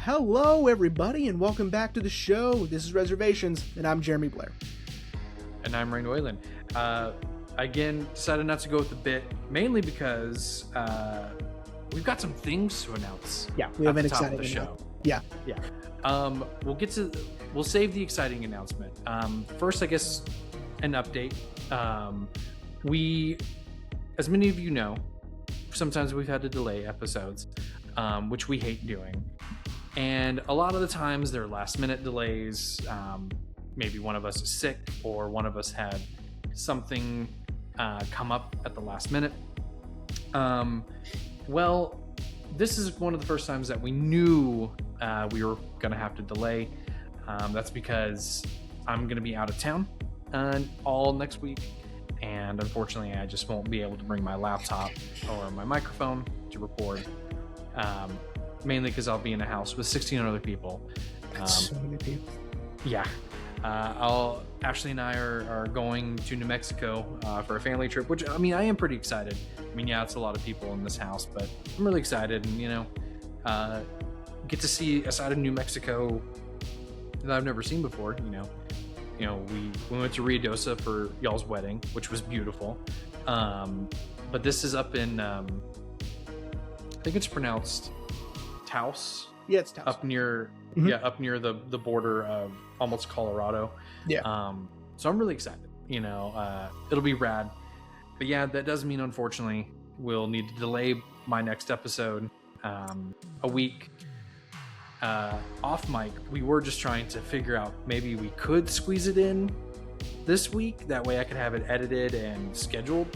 hello everybody, and welcome back to the show. This is Reservations, and I'm Jeremy Blair. And I'm Rain Wayland. Again, decided not to go with the bit, mainly because we've got some things to announce. Yeah, we have an exciting show. Yeah. We'll save the exciting announcement. First, I guess, an update. We, as many of you know, sometimes we've had to delay episodes, which we hate doing. And a lot of the times they're last minute delays. Maybe one of us is sick or one of us had something come up at the last minute. Well, this is one of the first times that we knew we were going to have to delay. That's because I'm going to be out of town all next week. And unfortunately, I just won't be able to bring my laptop or my microphone to record. Mainly because I'll be in a house with 16 other people. That's so many people. Yeah. Ashley and I are going to New Mexico for a family trip, which, I mean, I am pretty excited. I mean, yeah, it's a lot of people in this house, but I'm really excited and, get to see a side of New Mexico that I've never seen before, we went to Ruidoso for y'all's wedding, which was beautiful. But this is up in, I think it's pronounced Taos. Yeah, it's Taos. Up near, up near the border of almost Colorado. Yeah. So I'm really excited. It'll be rad. But yeah, that does mean, unfortunately, we'll need to delay my next episode a week. Off mic, we were just trying to figure out maybe we could squeeze it in this week. That way I could have it edited and scheduled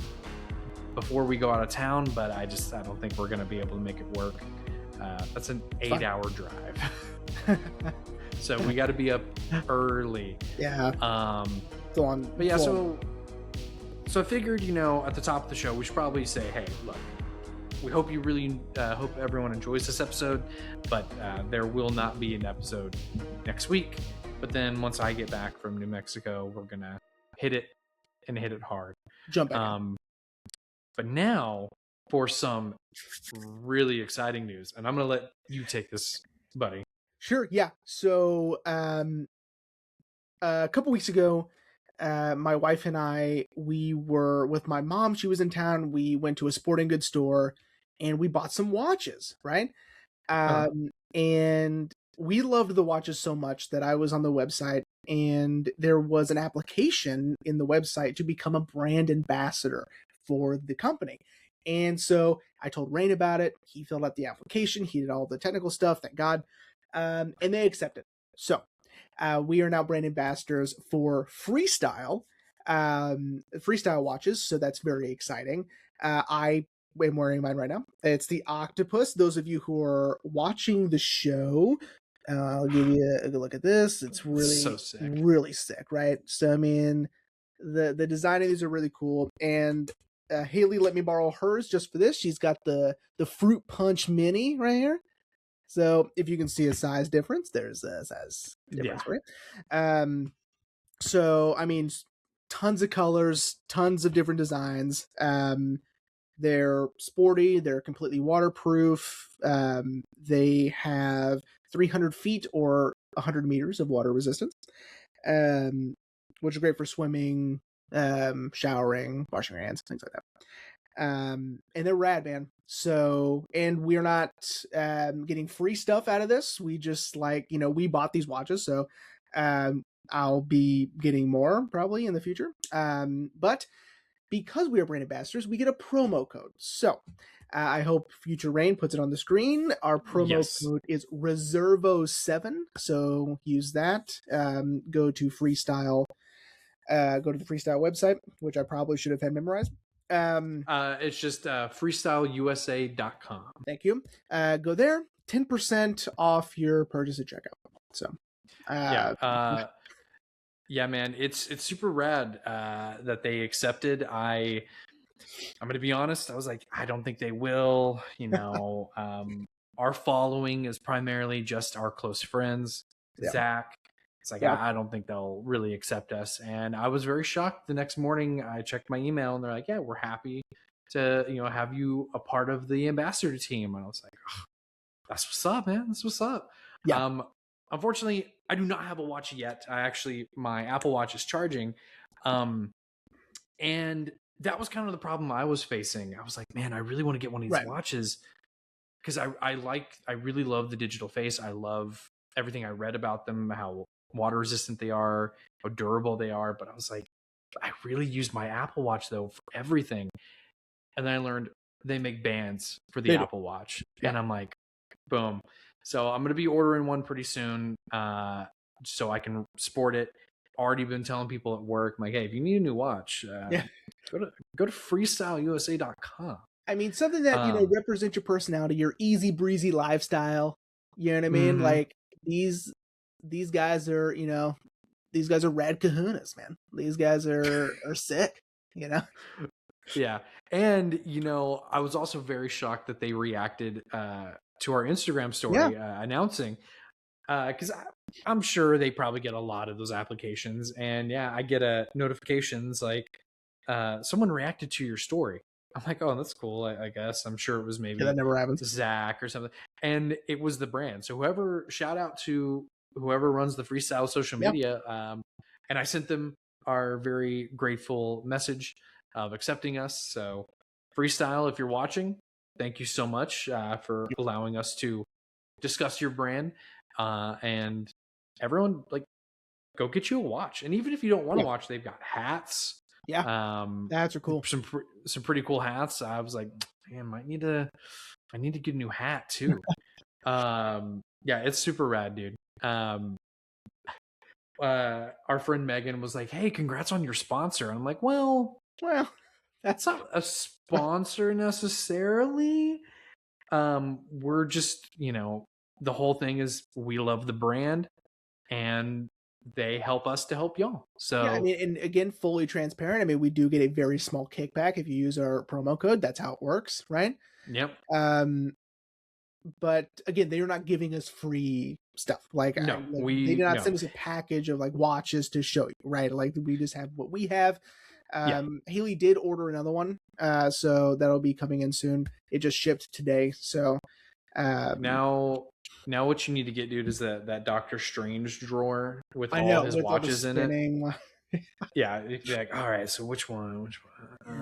before we go out of town. But I don't think we're going to be able to make it work. That's an 8-hour drive. So we got to be up early. Yeah. But yeah, so I figured, at the top of the show, we should probably say, hey, look, we hope you really hope everyone enjoys this episode, but there will not be an episode next week. But then once I get back from New Mexico, we're going to hit it and hit it hard. Jump back. But now for some really exciting news, and I'm going to let you take this, buddy. Sure. Yeah. So a couple weeks ago, my wife and I, we were with my mom. She was in town. We went to a sporting goods store and we bought some watches, right? And we loved the watches so much that I was on the website and there was an application in the website to become a brand ambassador for the company. And so I told Rain about it. He filled out the application. He did all the technical stuff, thank God. And they accepted. So we are now brand ambassadors for Freestyle watches. So that's very exciting. I am wearing mine right now. It's the Octopus. Those of you who are watching the show, I'll give you a good look at this. It's really, so sick. Really sick, right? So, I mean, the design of these are really cool. And Haley let me borrow hers just for this. She's got the Fruit Punch Mini right here. So if you can see a size difference, there's a size difference for you. So, I mean, tons of colors, tons of different designs. They're sporty. They're completely waterproof. They have 300 feet or 100 meters of water resistance, which is great for swimming, showering, washing your hands, things like that. And they're rad, man. So, and we're not getting free stuff out of this. We just we bought these watches. So I'll be getting more probably in the future. But because we are brand ambassadors, we get a promo code. So I hope future Rain puts it on the screen. Our promo code is Reservos7. So use that. Go to Freestyle. Go to the Freestyle website, which I probably should have had memorized. It's just freestyleusa.com. Thank you. Go there, 10% off your purchase at checkout. So yeah, man, it's super rad that they accepted. I'm gonna be honest, I was like, I don't think they will. Our following is primarily just our close friends. Zach. It's like, I don't think they'll really accept us. And I was very shocked. The next morning, I checked my email and they're like, yeah, we're happy to, have you a part of the ambassador team. And I was like, oh, that's what's up, man. That's what's up. Yeah. Unfortunately, I do not have a watch yet. My Apple Watch is charging. And that was kind of the problem I was facing. I was like, man, I really want to get one of these Right. watches because I really love the digital face. I love everything I read about them, how water resistant they are, how durable they are. But I was like, I really used my Apple Watch though for everything. And then I learned they make bands for the They do. Apple Watch. Yeah. And I'm like, boom. So I'm going to be ordering one pretty soon so I can sport it. Already been telling people at work, I'm like, hey, if you need a new watch, Yeah. go to freestyleusa.com. I mean, something that, represents your personality, your easy breezy lifestyle. You know what I mean? Mhm. Like these guys are, these guys are rad kahunas, man. These guys are sick, Yeah. And, I was also very shocked that they reacted to our Instagram story announcing, because I'm sure they probably get a lot of those applications. And yeah, I get notifications like someone reacted to your story. I'm like, oh, that's cool. I guess I'm sure it was maybe that never happens. Zach or something. And it was the brand. So shout out to whoever runs the Freestyle social media. And I sent them our very grateful message of accepting us. So Freestyle, if you're watching, thank you so much for allowing us to discuss your brand. And everyone, like, go get you a watch. And even if you don't want to watch, they've got hats. Yeah. Hats are cool. Some pretty cool hats. I was like, man, I need to get a new hat too. Yeah, it's super rad, dude. Our friend Megan was like, hey, congrats on your sponsor. And I'm like, well, that's not a sponsor necessarily. We're just, the whole thing is we love the brand and they help us to help y'all. So yeah, I mean, and again, fully transparent. I mean, we do get a very small kickback if you use our promo code. That's how it works, right? Yep. But again, they're not giving us free stuff. Like, they did not send us a package of like watches to show you, right? Like, we just have what we have. Haley did order another one, so that'll be coming in soon. It just shipped today, so now what you need to get, dude, is that Doctor Strange drawer with all his watches in it. Yeah, you'd be like, all right, so which one?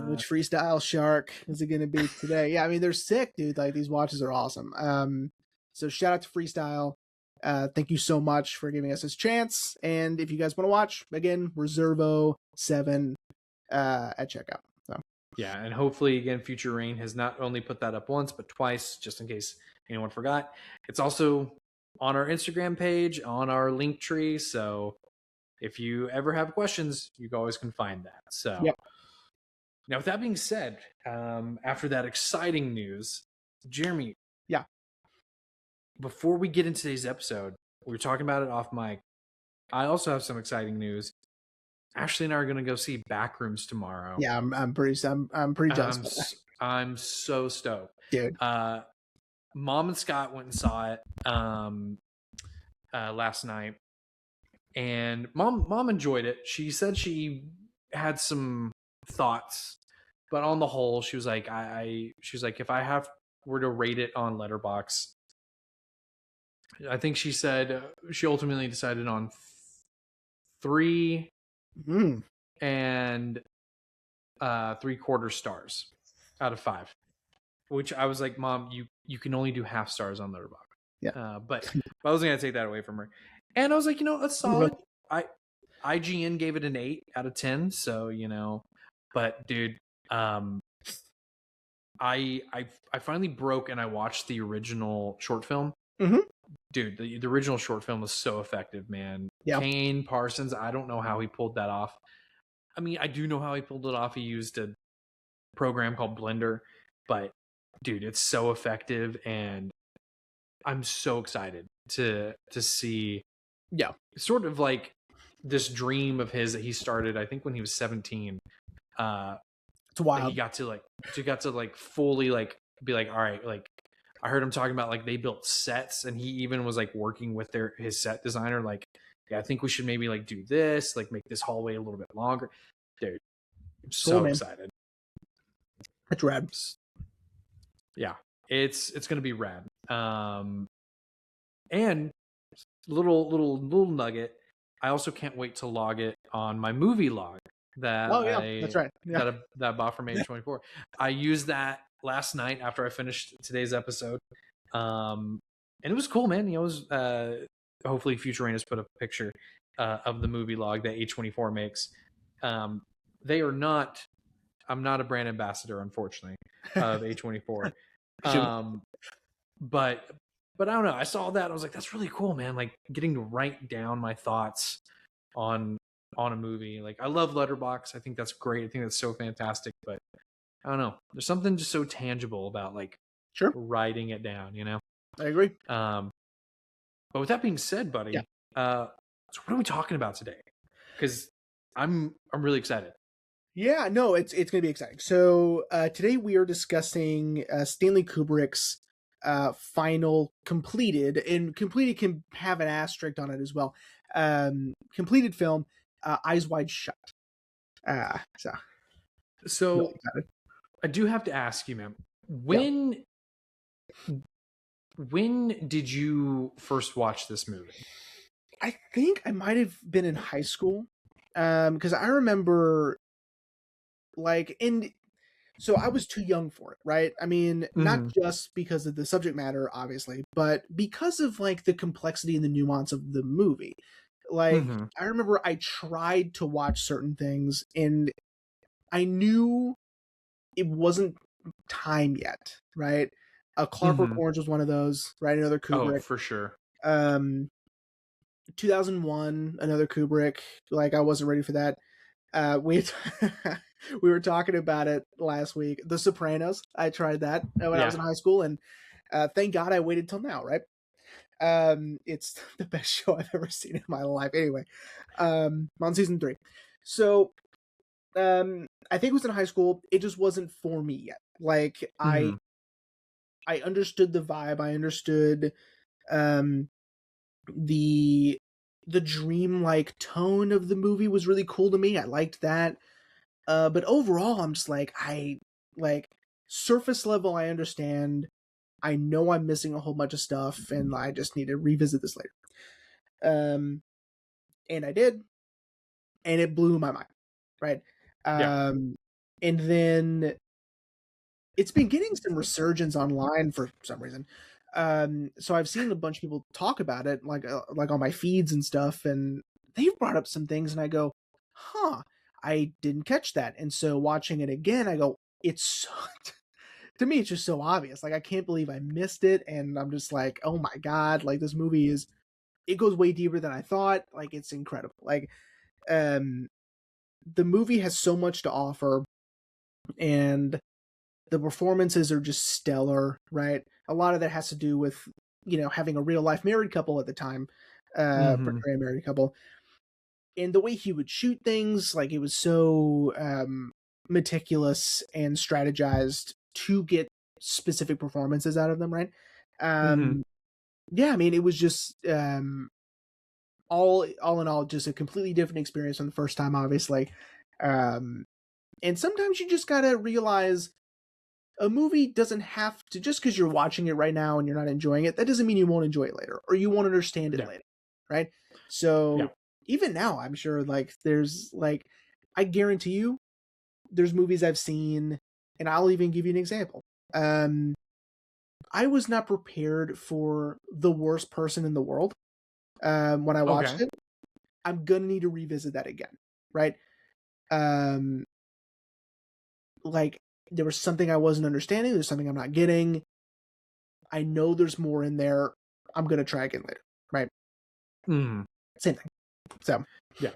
Which Freestyle Shark is it going to be today? Yeah, I mean, they're sick, dude. Like, these watches are awesome. So shout out to Freestyle. Thank you so much for giving us this chance. And if you guys want to watch, again, Reservo 7 at checkout. So yeah, and hopefully, again, Future Rain has not only put that up once, but twice, just in case anyone forgot. It's also on our Instagram page, on our link tree. So if you ever have questions, you always can find that. So now, with that being said, after that exciting news, Jeremy. Yeah. Before we get into today's episode, we were talking about it off mic. I also have some exciting news. Ashley and I are going to go see Backrooms tomorrow. Yeah, I'm pretty jealous. I'm so stoked, dude. Mom and Scott went and saw it last night, and mom enjoyed it. She said she had some thoughts, but on the whole, she was like, if I were to rate it on Letterboxd, I think she said she ultimately decided on 3 and 3/4 stars out of 5, which I was like, Mom, you can only do half stars on Letterboxd. Yeah. But I wasn't gonna take that away from her. And I was like, that's solid. IGN gave it an 8 out of 10. So, but dude, I finally broke and I watched the original short film. Dude, the original short film was so effective, man. Yeah. Kane Parsons, I don't know how he pulled that off. I mean, I do know how he pulled it off. He used a program called Blender, but dude, it's so effective, and I'm so excited to see. Yeah, sort of like this dream of his that he started, I think, when he was 17. It's wild. He got to like fully like be like, all right, like I heard him talking about like they built sets, and he even was like working with his set designer, like, yeah, I think we should maybe like do this, like make this hallway a little bit longer. Dude, I'm so excited. That's rad. Yeah, it's gonna be rad. And little nugget. I also can't wait to log it on my movie log that Oh yeah, that's right. Yeah. that I bought from A24. I used that last night after I finished today's episode, and it was cool, man. It was hopefully Future Rain has put a picture of the movie log that A24 makes. They are not. I'm not a brand ambassador, unfortunately, of A24. But I don't know. I saw that. I was like, that's really cool, man. Like getting to write down my thoughts on a movie. Like I love Letterbox. I think that's great. I think that's so fantastic. But I don't know. There's something just so tangible about like Sure. writing it down, you know? I agree. But with that being said, buddy, Yeah. So what are we talking about today? Because I'm really excited. Yeah, no, it's going to be exciting. So today we are discussing Stanley Kubrick's final completed, and completed can have an asterisk on it as well. Completed film, Eyes Wide Shut. So I do have to ask you, man, when did you first watch this movie? I think I might have been in high school, because I remember, like, so I was too young for it, right? I mean, not just because of the subject matter, obviously, but because of like the complexity and the nuance of the movie. Like, I remember I tried to watch certain things and I knew it wasn't time yet, right? A Clockwork Orange was one of those, right? Another Kubrick. Oh, for sure. 2001, another Kubrick. Like, I wasn't ready for that. We were talking about it last week. The Sopranos. I tried that when I was in high school, and thank God I waited till now, right? It's the best show I've ever seen in my life. Anyway, I'm on season 3. So, I think it was in high school. It just wasn't for me yet. Like, I understood the vibe. I understood the dreamlike tone of the movie was really cool to me. I liked that. But overall, I'm just like, surface level, I understand. I know I'm missing a whole bunch of stuff, and I just need to revisit this later. And I did, and it blew my mind, right? And then it's been getting some resurgence online for some reason. So I've seen a bunch of people talk about it, like on my feeds and stuff, and they've brought up some things, and I go, huh, I didn't catch that. And so watching it again, I go, it's so, to me, it's just so obvious. Like, I can't believe I missed it. And I'm just like, oh my God, like this movie it goes way deeper than I thought. Like, it's incredible. Like, the movie has so much to offer, and the performances are just stellar, right? A lot of that has to do with, having a real life married couple at the time, portray a married couple. And the way he would shoot things, like, it was so meticulous and strategized to get specific performances out of them, right? Yeah, I mean, it was just all in all, just a completely different experience from the first time, obviously. And sometimes you just gotta realize a movie doesn't have to, just because you're watching it right now and you're not enjoying it, that doesn't mean you won't enjoy it later or you won't understand it later, right? So even now, I'm sure, like, there's, like, I guarantee you there's movies I've seen, and I'll even give you an example. I was not prepared for The Worst Person in the World when I watched it. I'm gonna need to revisit that again, right? Like, there was something I wasn't understanding. There's something I'm not getting. I know there's more in there. I'm going to try again later. Right. Same thing. So, yeah.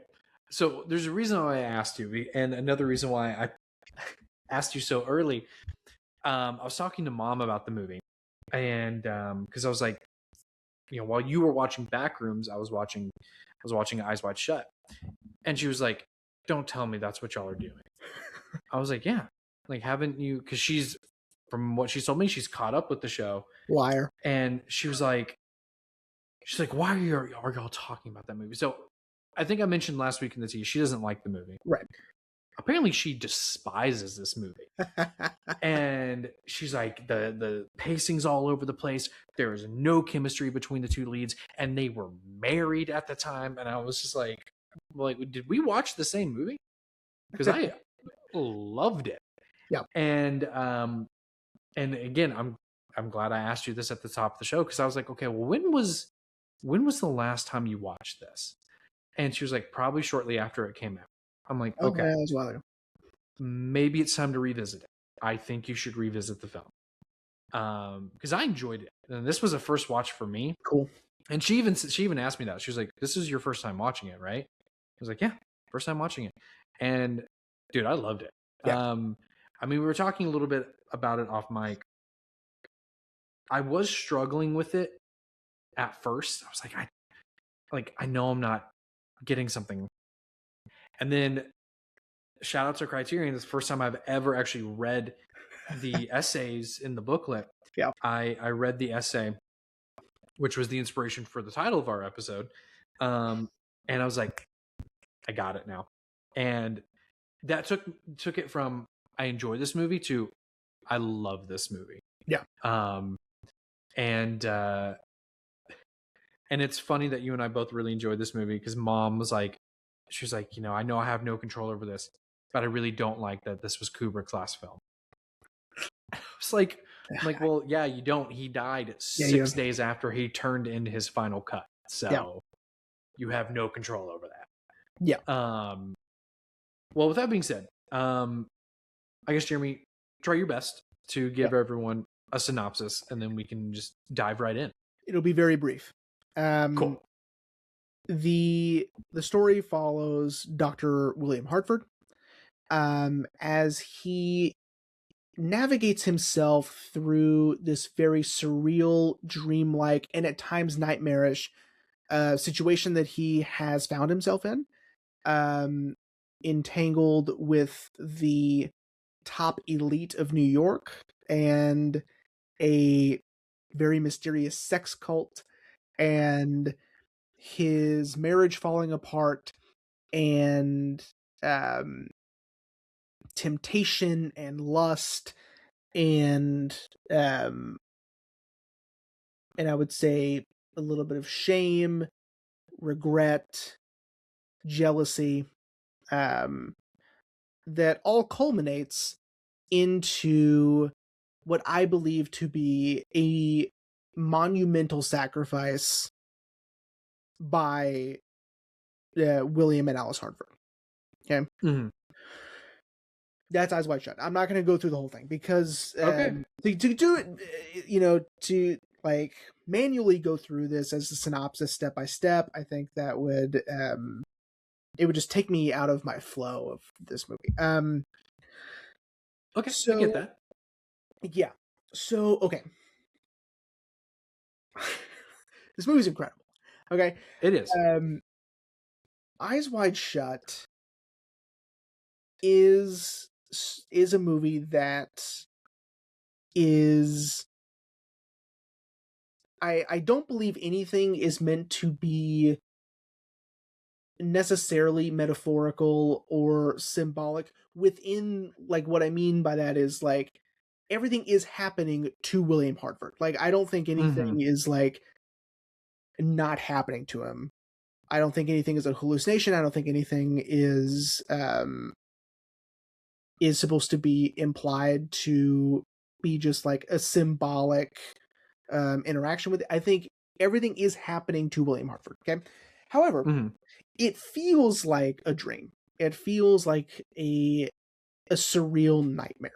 So there's a reason why I asked you, and another reason why I asked you so early. I was talking to Mom about the movie, and because I was like, while you were watching Backrooms, I was watching Eyes Wide Shut, and she was like, "Don't tell me that's what y'all are doing." I was like, "Yeah, like, haven't you?" Because she's, from what she told me, she's caught up with the show. Liar. And she's like, "Why are y'all talking about that movie?" So I think I mentioned last week in the tea, she doesn't like the movie, right? apparently she despises this movie. And she's like, the pacing's all over the place. There is no chemistry between the two leads, and they were married at the time. And I was just like, did we watch the same movie? Because I loved it. Yeah. And again, I'm glad I asked you this at the top of the show, because I was like, okay, well, when was the last time you watched this? And she was like, probably shortly after it came out. I'm like, okay, that was a while ago. Maybe it's time to revisit it. I think you should revisit the film, because I enjoyed it, and this was a first watch for me. Cool. And she even asked me that. She was like, "This is your first time watching it, right?" I was like, "Yeah, first time watching it." And dude, I loved it. Yeah. I mean, we were talking a little bit about it off mic. I was struggling with it at first. I was like, I know I'm not getting something. And then shout out to Criterion. It's the first time I've ever actually read the essays in the booklet. Yeah. I read the essay, which was the inspiration for the title of our episode. And I was like, I got it now. And that took it from I enjoy this movie to I love this movie. Yeah. And it's funny that you and I both really enjoyed this movie, because Mom was like, she was like, I know I have no control over this, but I really don't like that this was Kubrick's last film. It's like, I'm like, well, yeah, you don't. He died 6 days after he turned in his final cut, so you have no control over that. Yeah. Well, with that being said, I guess, Jeremy, try your best to give everyone a synopsis, and then we can just dive right in. It'll be very brief. Cool. The story follows Dr. William Hartford as he navigates himself through this very surreal, dreamlike, and at times nightmarish situation that he has found himself in, entangled with the top elite of New York and a very mysterious sex cult, and his marriage falling apart, and temptation and lust, and I would say a little bit of shame, regret, jealousy, that all culminates into what I believe to be a monumental sacrifice by William and Alice Hartford. Okay. Mm-hmm. That's Eyes Wide Shut. I'm not going to go through the whole thing, because to do it, to like manually go through this as a synopsis step by step, I think that would it would just take me out of my flow of this movie. Okay, so I get that. Yeah. So okay. This movie's incredible. Okay. It is. Eyes Wide Shut is a movie that is, I don't believe anything is meant to be necessarily metaphorical or symbolic within, like, what I mean by that is, like, everything is happening to William Hartford. Like, I don't think anything is, like, not happening to him. I don't think anything is a hallucination. I don't think anything is supposed to be implied to be just like a symbolic interaction with it. I think everything is happening to William Hartford. Okay. However, it feels like a dream. It feels like a surreal nightmare.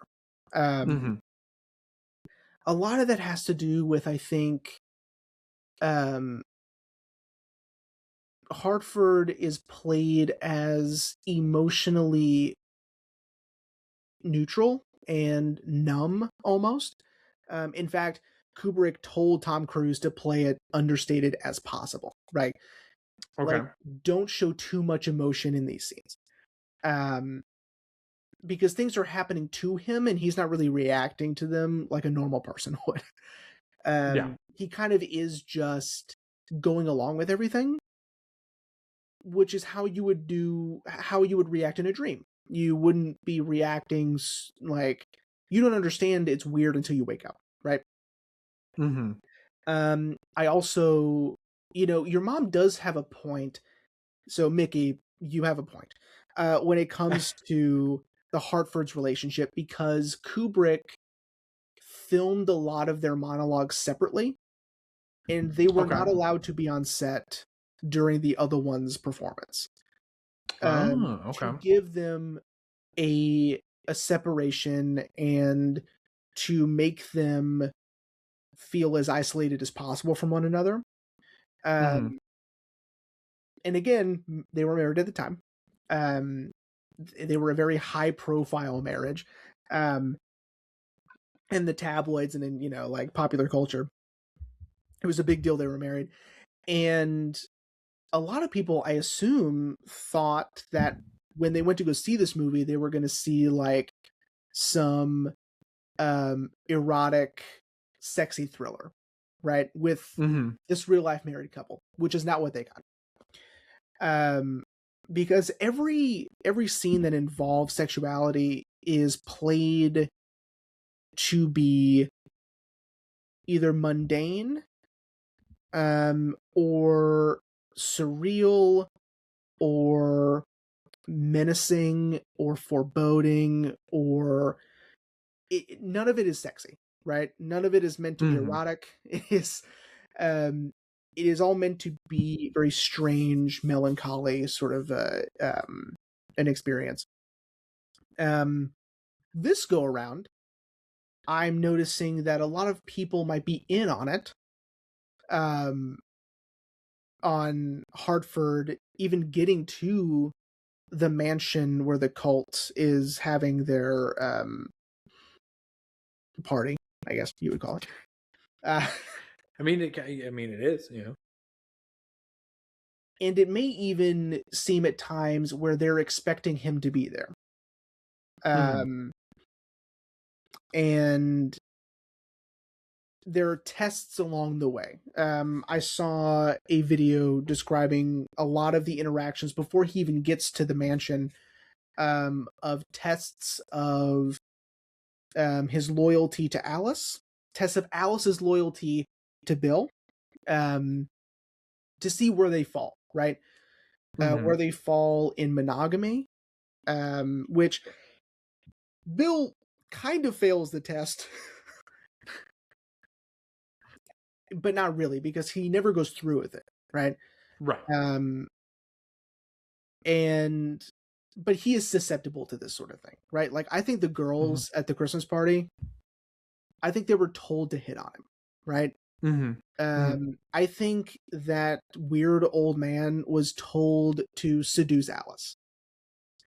A lot of that has to do with, I think, Hartford is played as emotionally neutral and numb almost. In fact, Kubrick told Tom Cruise to play it understated as possible, right? Okay. Like, don't show too much emotion in these scenes. Because things are happening to him and he's not really reacting to them like a normal person would. He kind of is just going along with everything, which is how you would react in a dream. You wouldn't be reacting like you don't understand it's weird until you wake up, right? Mm-hmm. I also, your mom does have a point. So Mickey, you have a point when it comes to the Hartford's relationship, because Kubrick filmed a lot of their monologues separately, and they were Okay. not allowed to be on set during the other one's performance, Oh, okay. to give them a separation and to make them feel as isolated as possible from one another. Mm-hmm. Um, and again, they were married at the time. Um, they were a very high profile marriage. Um, in the tabloids and in, like popular culture, it was a big deal they were married. And a lot of people, I assume, thought that when they went to go see this movie, they were going to see like some erotic, sexy thriller, right? With Mm-hmm. this real life married couple, which is not what they got. Because every scene that involves sexuality is played to be either mundane, or surreal, or menacing, or foreboding, or none of it is sexy, right? None of it is meant to be Mm-hmm. erotic. Um, it is all meant to be very strange, melancholy sort of an experience. This go around, I'm noticing that a lot of people might be in on it. Um, on Hartford even getting to the mansion where the cult is having their party, I guess you would call it. Uh, I mean, it is, you know. and it may even seem at times where they're expecting him to be there. Mm-hmm. And there are tests along the way. I saw a video describing a lot of the interactions before he even gets to the mansion, of tests of his loyalty to Alice, tests of Alice's loyalty to Bill, um, to see where they fall, right? Mm-hmm. Where they fall in monogamy, which Bill kind of fails the test, but not really, because he never goes through with it, right? Right. Um, and but he is susceptible to this sort of thing, right? Like I think the Mm-hmm. girls at the Christmas party, I think they were told to hit on him, right? Mm-hmm. Mm-hmm. I think that weird old man was told to seduce Alice.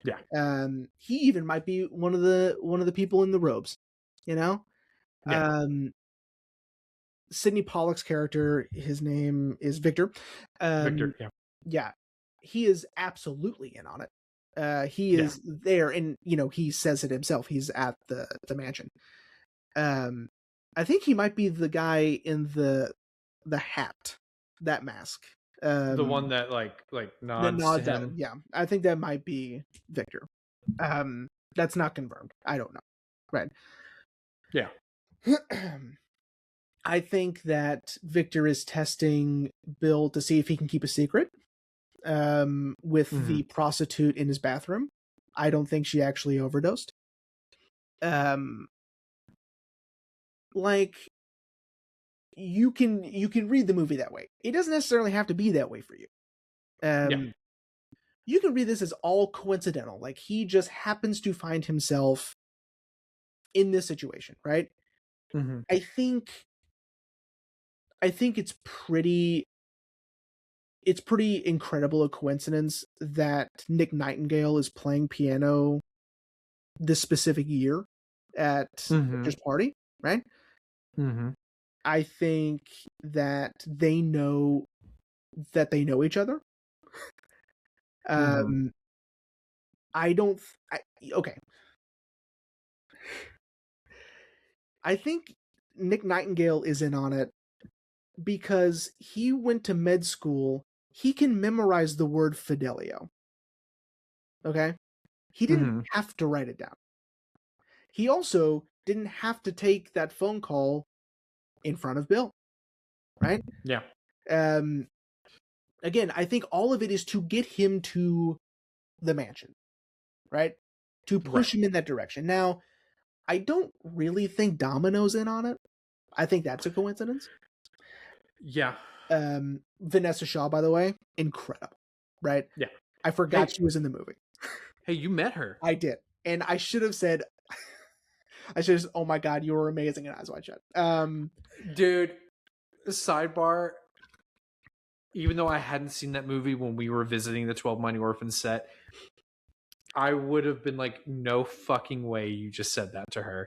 Yeah. He even might be one of the people in the robes, you know. Yeah. Um, Sidney Pollock's character, his name is Victor. Victor. Um, Yeah. yeah, he is absolutely in on it. He Yeah. is there, and he says it himself. He's at the mansion. Um, I think he might be the guy in the hat, that mask. The one that like The nods to nods out. him. Yeah, I think that might be Victor. That's not confirmed. I don't know. Right. Yeah. I think that Victor is testing Bill to see if he can keep a secret, with Mm-hmm. the prostitute in his bathroom. I don't think she actually overdosed. Um, like you can read the movie that way. It doesn't necessarily have to be that way for you. Yeah. You can read this as all coincidental. Like he just happens to find himself in this situation, right? Mm-hmm. I think it's pretty incredible a coincidence that Nick Nightingale is playing piano this specific year at Mm-hmm. Victor's party, right? Mm-hmm. I think that they know each other. Mm-hmm. Um, I don't. Okay, I think Nick Nightingale is in on it because he went to med school. He can memorize the word Fidelio. Okay, He didn't Mm-hmm. have to write it down. He also didn't have to take that phone call in front of Bill, right? Yeah. Again, I think all of it is to get him to the mansion, right? To push him in that direction. Now, I don't really think Domino's in on it. I think that's a coincidence. Yeah. Vanessa Shaw, by the way, incredible, right? Yeah. I forgot Hey. she was in the movie. Hey, you met her. I did. And I should have said, oh my God, you were amazing in Eyes Wide Shut. Dude, sidebar, even though I hadn't seen that movie when we were visiting the 12 Mighty Orphans set, I would have been like, no fucking way you just said that to her.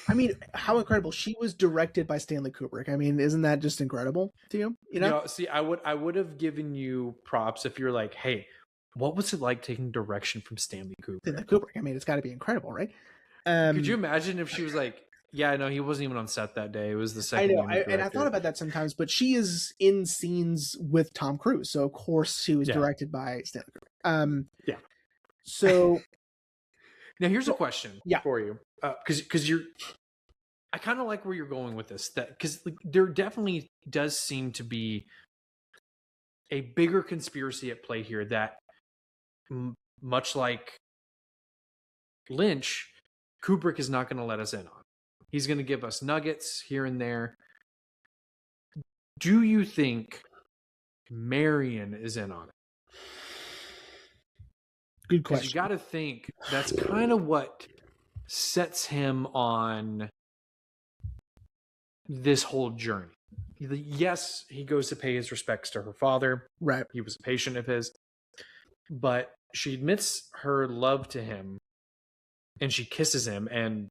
I mean, how incredible. She was directed by Stanley Kubrick. I mean, isn't that just incredible to you? You know? See, I would have given you props if you're like, hey, what was it like taking direction from Stanley Kubrick? Stanley Kubrick. I mean, it's got to be incredible, right? Could you imagine if she was like, yeah, no, he wasn't even on set that day. It was the second. I know, and I thought about that sometimes, but she is in scenes with Tom Cruise, so of course she was directed by Stanley Kubrick. Yeah. So now here's a question for you, because I kind of like where you're going with this, that because like, there definitely does seem to be a bigger conspiracy at play here that, much like Lynch, Kubrick is not going to let us in on. He's going to give us nuggets here and there. Do you think Marion is in on it? Good question. Because you got to think that's kind of what sets him on this whole journey. Yes, he goes to pay his respects to her father. Right. He was a patient of his. But she admits her love to him, and she kisses him and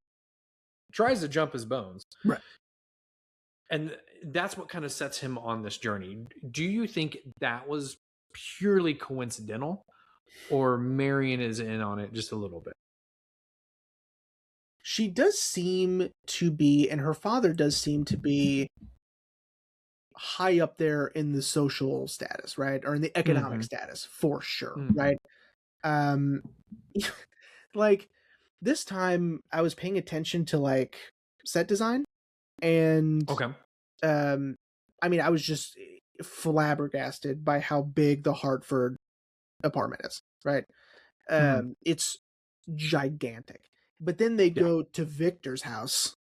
tries to jump his bones. Right. And that's what kind of sets him on this journey. Do you think that was purely coincidental, or Marion is in on it just a little bit? She does seem to be, and her father does seem to be high up there in the social status, right? Or in the economic status, for sure, right? Like, this time I was paying attention to, like, set design, and I mean, I was just flabbergasted by how big the Hartford apartment is, right? It's gigantic. But then they go to Victor's house,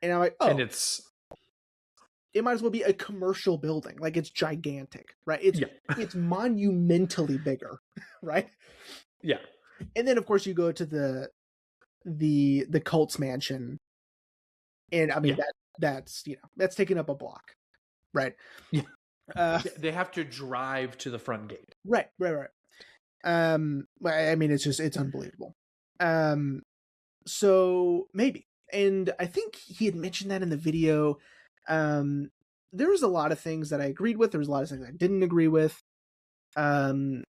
and I'm like, oh, and it might as well be a commercial building. Like, it's gigantic, right? It's monumentally bigger, right? Yeah. And then of course you go to the cult's mansion, and I mean that's that's taking up a block, right? Yeah. They have to drive to the front gate. Right. I mean, it's unbelievable. So maybe, and I think he had mentioned that in the video. There was a lot of things that I agreed with. There was a lot of things I didn't agree with. There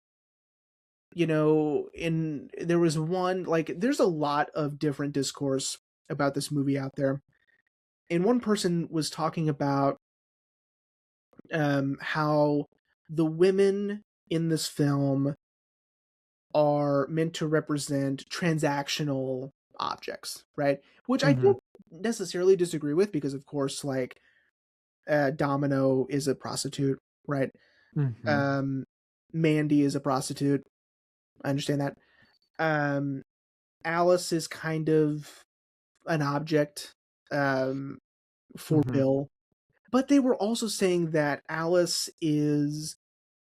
was one, like, there's a lot of different discourse about this movie out there. And one person was talking about how the women in this film are meant to represent transactional objects, right? Which I don't necessarily disagree with, because of course, like, Domino is a prostitute, right? Mandy is a prostitute. I understand that. Alice is kind of an object for Bill. But they were also saying that Alice is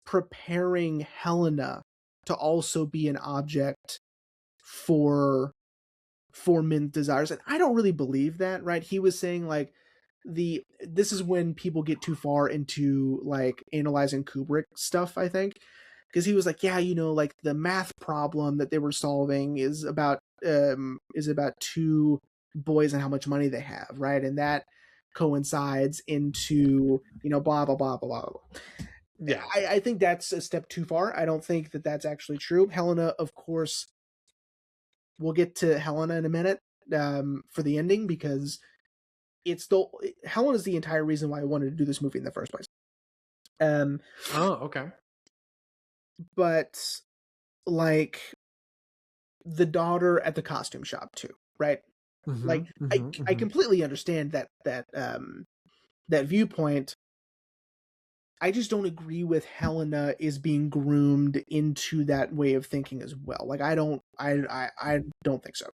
preparing Helena to also be an object for men's desires. And I don't really believe that, right? He was saying, like, this is when people get too far into, like, analyzing Kubrick stuff, I think. Because he was like, yeah, like, the math problem that they were solving is about two boys and how much money they have, right? And that coincides into, blah, blah, blah, blah, blah, blah. Yeah. I think that's a step too far. I don't think that that's actually true. Helena, of course, we'll get to Helena in a minute for the ending, because Helena's the entire reason why I wanted to do this movie in the first place. Okay. But, like, the daughter at the costume shop too, right? Like I completely understand that viewpoint. I just don't agree with Helena is being groomed into that way of thinking as well. Like I don't think so.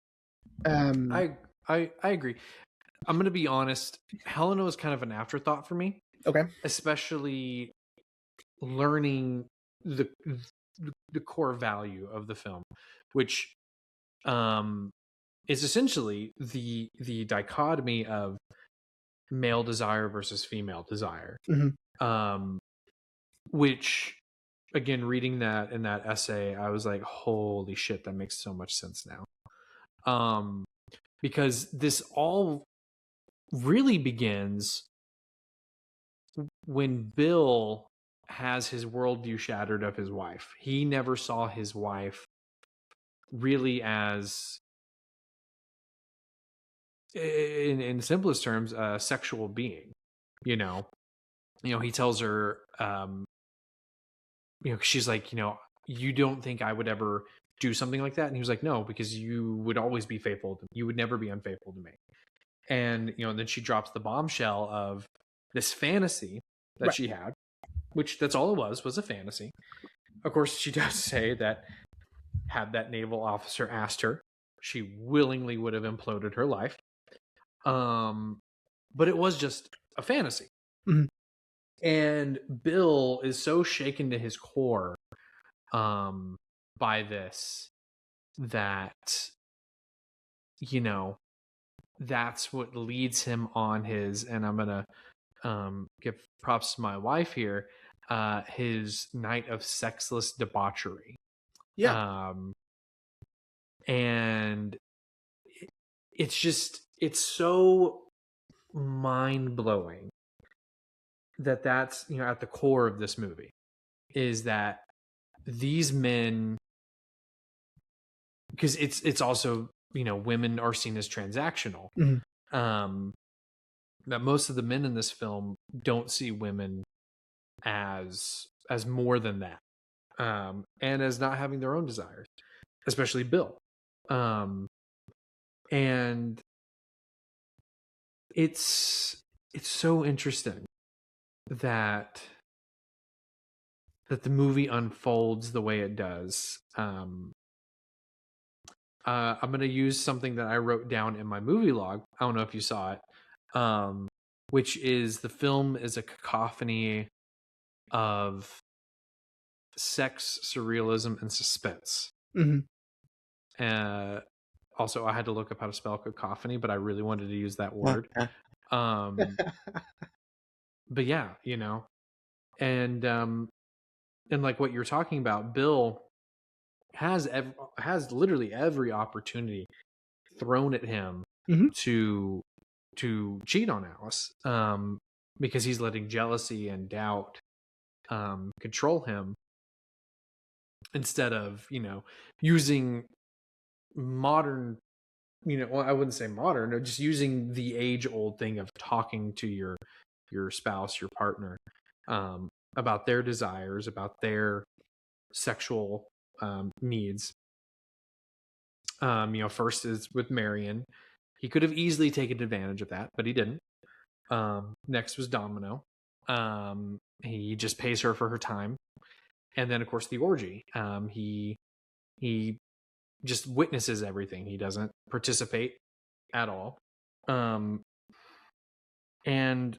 I agree. I'm gonna be honest. Helena was kind of an afterthought for me, Okay. especially learning the core value of the film, which is essentially the dichotomy of male desire versus female desire. Which, again, reading that in that essay, I was like, holy shit, that makes so much sense now. Because this all really begins when Bill has his worldview shattered of his wife. He never saw his wife really as, in simplest terms, a sexual being. He tells her, she's like, you don't think I would ever do something like that? And he was like, no, because you would always be faithful to me. You would never be unfaithful to me. And, then she drops the bombshell of this fantasy that she had, which that's all it was a fantasy. Of course, she does say that had that naval officer asked her, she willingly would have imploded her life. But it was just a fantasy. And Bill is so shaken to his core by this that, that's what leads him on his, and I'm going to give props to my wife here, his night of sexless debauchery. Yeah. And it's so mind-blowing that's at the core of this movie, is that these men, because it's also, women are seen as transactional. That most of the men in this film don't see women as more than that, and as not having their own desires, especially Bill. And it's so interesting that the movie unfolds the way it does. I'm going to use something that I wrote down in my movie log. I don't know if you saw it, which is the film is a cacophony of sex, surrealism, and suspense. Also, I had to look up how to spell cacophony, but I really wanted to use that word. But yeah, and like what you're talking about, Bill has literally every opportunity thrown at him to cheat on Alice, because he's letting jealousy and doubt control him, instead of using modern, well, I wouldn't say modern, just using the age old thing of talking to your spouse, your partner, about their desires, about their sexual needs. First is with Marion. He could have easily taken advantage of that, but he didn't. Next was Domino. He just pays her for her time. And then, of course, the orgy. He just witnesses everything. He doesn't participate at all. And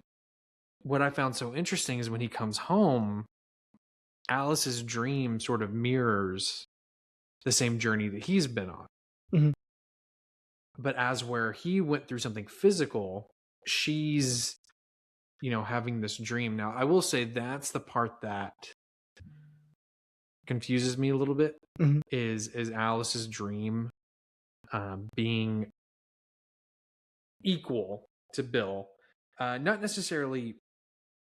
what I found so interesting is when he comes home, Alice's dream sort of mirrors the same journey that he's been on. But as where he went through something physical, she's, having this dream. Now, I will say that's the part that confuses me a little bit, is Alice's dream being equal to Bill, not necessarily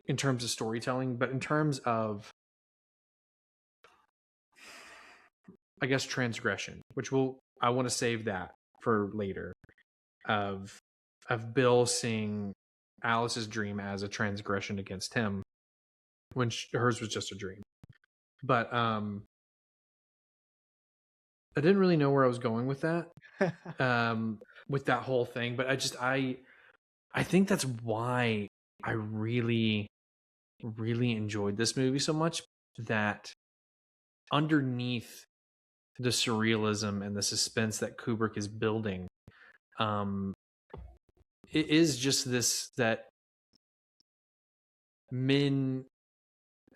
in terms of storytelling, but in terms of, I guess, transgression, which I want to save that for later, of Bill seeing Alice's dream as a transgression against him when hers was just a dream. But I didn't really know where I was going with that, with that whole thing, but I think that's why I really, really enjoyed this movie so much. That underneath the surrealism and the suspense that Kubrick is building, um, it is just this that men,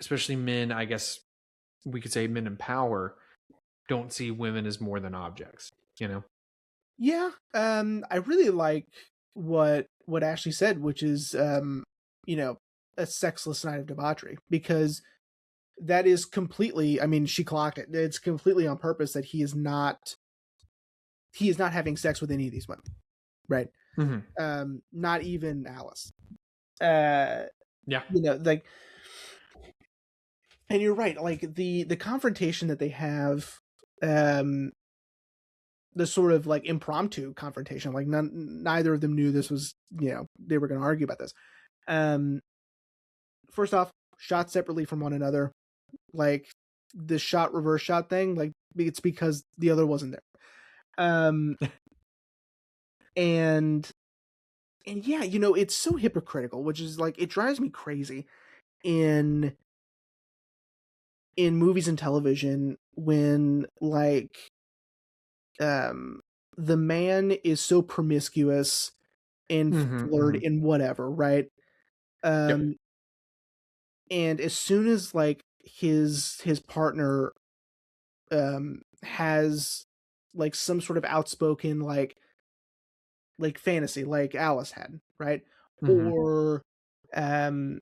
especially men, I guess we could say men in power, don't see women as more than objects. You know. Yeah, I really like what Ashley said, which is you know, a sexless night of debauchery, because that is completely, I mean, she clocked it. It's completely on purpose that he is not having sex with any of these women, right? Mm-hmm. Not even Alice. Uh, Yeah. like, and you're right. Like the confrontation that they have, um, the sort of like impromptu confrontation. Like neither of them knew this was, they were going to argue about this. Um, First off, shot separately from one another. Like the shot reverse shot thing. Like it's because the other wasn't there. Um, and yeah, it's so hypocritical, which is like, it drives me crazy in movies and television when like the man is so promiscuous and Mm-hmm, flirt mm-hmm. and whatever, right? Yep. Um and as soon as like his partner has like some sort of outspoken like fantasy like Alice had, right? Mm-hmm. Or um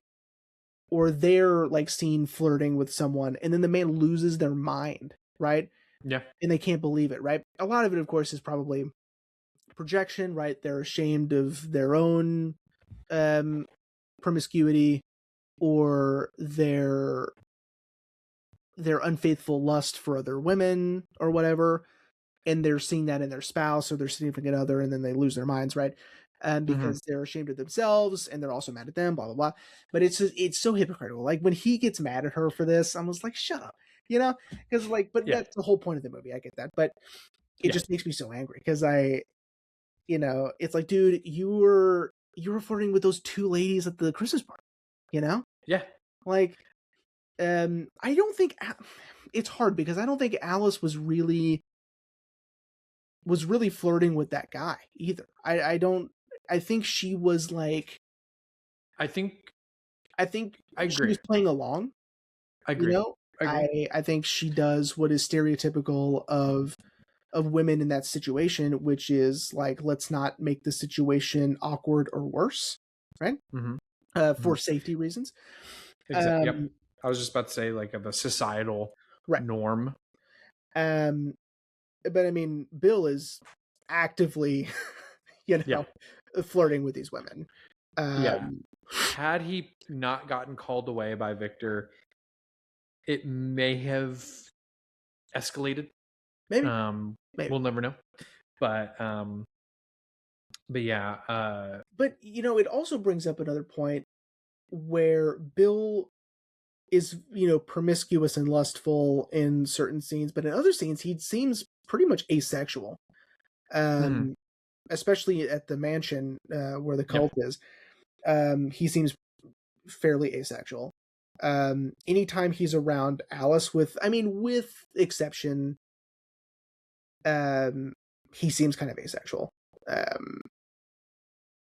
or they're like seen flirting with someone and then the man loses their mind, right? Yeah. And they can't believe it, right? A lot of it of course is probably projection, right? They're ashamed of their own um promiscuity, or their unfaithful lust for other women or whatever, and they're seeing that in their spouse or their significant other, and then they lose their minds, right? Mm-hmm. Because they're ashamed of themselves and they're also mad at them, blah blah blah. But it's so hypocritical. Like when he gets mad at her for this, I was like, shut up, because like, but Yeah. that's the whole point of the movie. I get that, but it Yeah. just makes me so angry because it's like, dude, you were flirting with those two ladies at the Christmas party, you know, Yeah. like, I don't think it's hard because I don't think Alice was really flirting with that guy either. I don't. I think she was like. I think I think I she agree. was playing along. I You agree. know, I agree. I think she does what is stereotypical of women in that situation, which is like, let's not make the situation awkward or worse, right? Mm-hmm. Mm-hmm. For safety reasons. Exactly. Yep. Um, I was just about to say, like, of a societal right. norm. Um, but I mean, Bill is actively, you Yeah. know, flirting with these women. Yeah. Um, Had he not gotten called away by Victor, it may have escalated. maybe, Um, maybe. we'll never know. But yeah, But it also brings up another point where Bill is, promiscuous and lustful in certain scenes, but in other scenes he seems pretty much asexual. mhm, Um, Especially at the mansion where the yeah, cult is. He seems fairly asexual. Anytime he's around Alice, with exception, um, he seems kind of asexual um,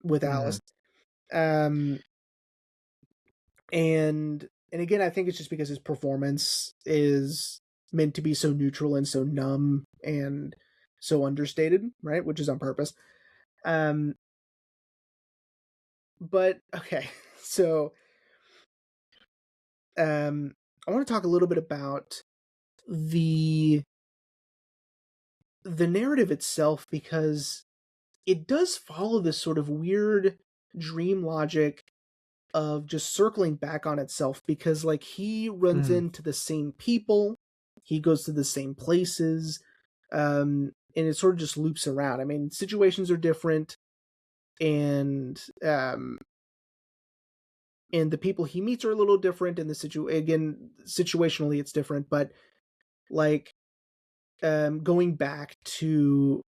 with mhm, Alice. Um, and again, I think it's just because his performance is meant to be so neutral and so numb and so understated, right? Which is on purpose. Um, but okay, so I want to talk a little bit about the the narrative itself, because it does follow this sort of weird dream logic of just circling back on itself, because like he runs mhm, into the same people, he goes to the same places, and it sort of just loops around. I mean, situations are different, and the people he meets are a little different, and the again, situationally it's different, but like going back to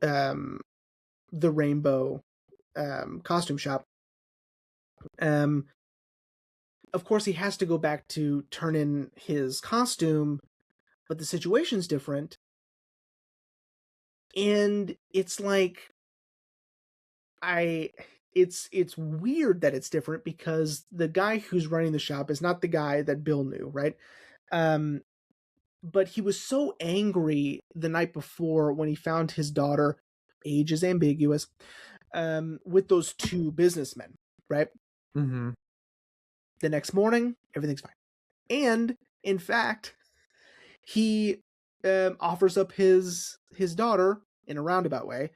the Rainbow costume shop. Of course, he has to go back to turn in his costume, but the situation's different. And it's like, it's weird that it's different because the guy who's running the shop is not the guy that Bill knew, right? But he was so angry the night before when he found his daughter, age is ambiguous, with those two businessmen, right? Mm-hmm. The next morning, everything's fine. And in fact, he offers up his daughter in a roundabout way,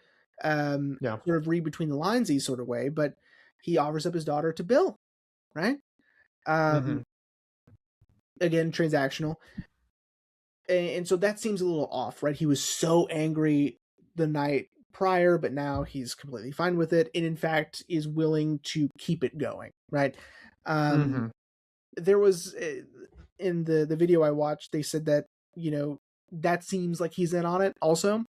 sort of read between the lines-y sort of way, but he offers up his daughter to Bill, right? Again, transactional. And so that seems a little off, right? He was so angry the night prior, but now he's completely fine with it, and in fact is willing to keep it going, right? There was in the video I watched, they said that, you know, that seems like he's in on it also.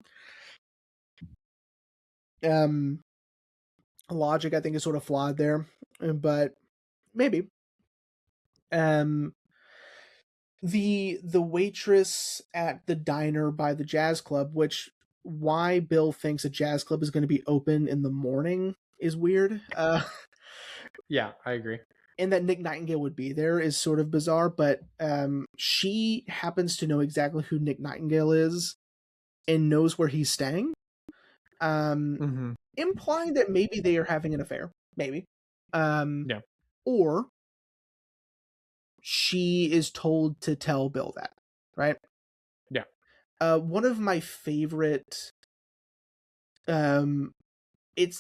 Logic, I think, is sort of flawed there, but maybe. The waitress at the diner by the jazz club, which why Bill thinks a jazz club is going to be open in the morning is weird. Yeah, I agree. And that Nick Nightingale would be there is sort of bizarre, but she happens to know exactly who Nick Nightingale is and knows where he's staying, implying that maybe they are having an affair, maybe. Or she is told to tell Bill that, right? Yeah. One of my favorite, it's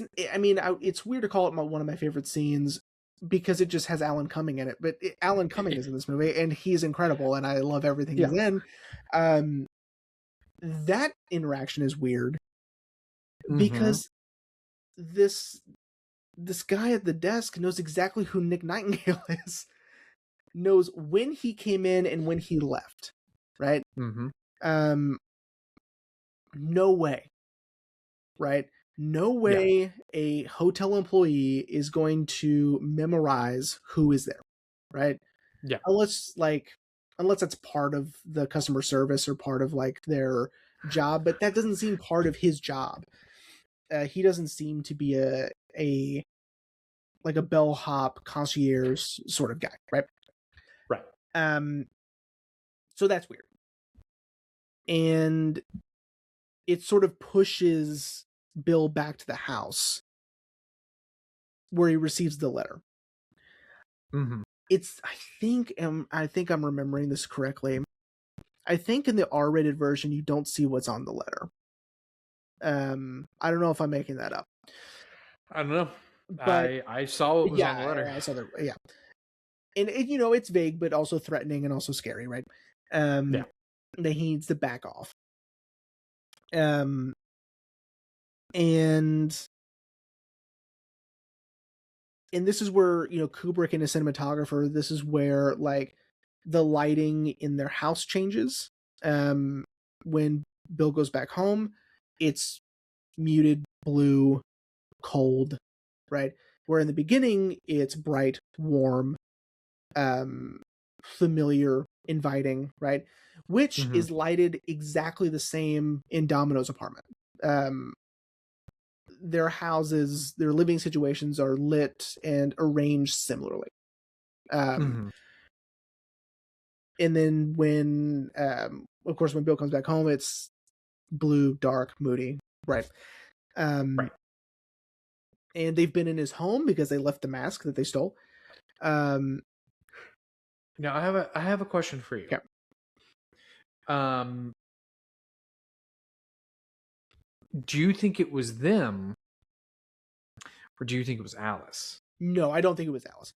weird to call it one of my favorite scenes because it just has Alan Cumming in it, but Alan Cumming is in this movie and he's incredible and I love everything he's in. That interaction is weird because this guy at the desk knows exactly who Nick Nightingale is, knows when he came in and when he left, right? No way, right? No way a hotel employee is going to memorize who is there, right? Yeah. Unless that's part of the customer service or part of like their job, but that doesn't seem part of his job. He doesn't seem to be a bellhop concierge sort of guy, right? Right. So that's weird. And it sort of pushes Bill back to the house where he receives the letter. It's I think I'm remembering this correctly. I think in the R-rated version you don't see what's on the letter. I don't know if I'm making that up. I don't know. But I saw what was on the letter. I saw that. Yeah. And it, it's vague but also threatening and also scary, right? That he needs to back off. And this is where, Kubrick and a cinematographer, this is where like the lighting in their house changes. When Bill goes back home, it's muted blue, cold, right? Where in the beginning it's bright, warm, familiar, inviting, right? Which is lighted exactly the same in Domino's apartment. Their houses, their living situations are lit and arranged similarly. And then when, of course, when Bill comes back home, it's blue, dark, moody, right? Right. And they've been in his home because they left the mask that they stole. Now I have a question for you. Yeah. Do you think it was them, or do you think it was Alice? No, I don't think it was Alice.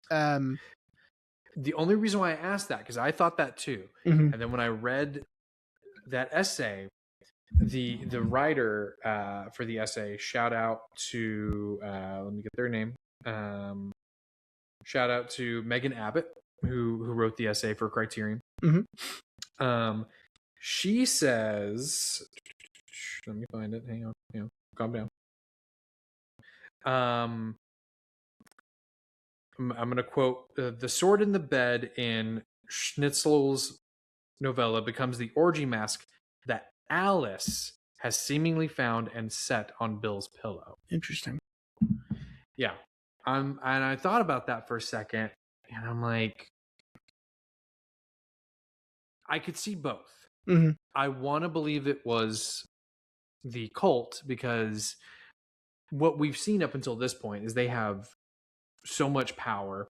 The only reason why I asked that, because I thought that too, and then when I read that essay, the writer for the essay, shout out to let me get their name. Shout out to Megan Abbott, who wrote the essay for Criterion. She says, let me find it. Hang on. Calm down. I'm going to quote, the sword in the bed in Schnitzel's novella becomes the orgy mask that Alice has seemingly found and set on Bill's pillow. Interesting. Yeah. And I thought about that for a second, and I'm like, I could see both. Mm-hmm. I want to believe it was the cult, because what we've seen up until this point is they have so much power.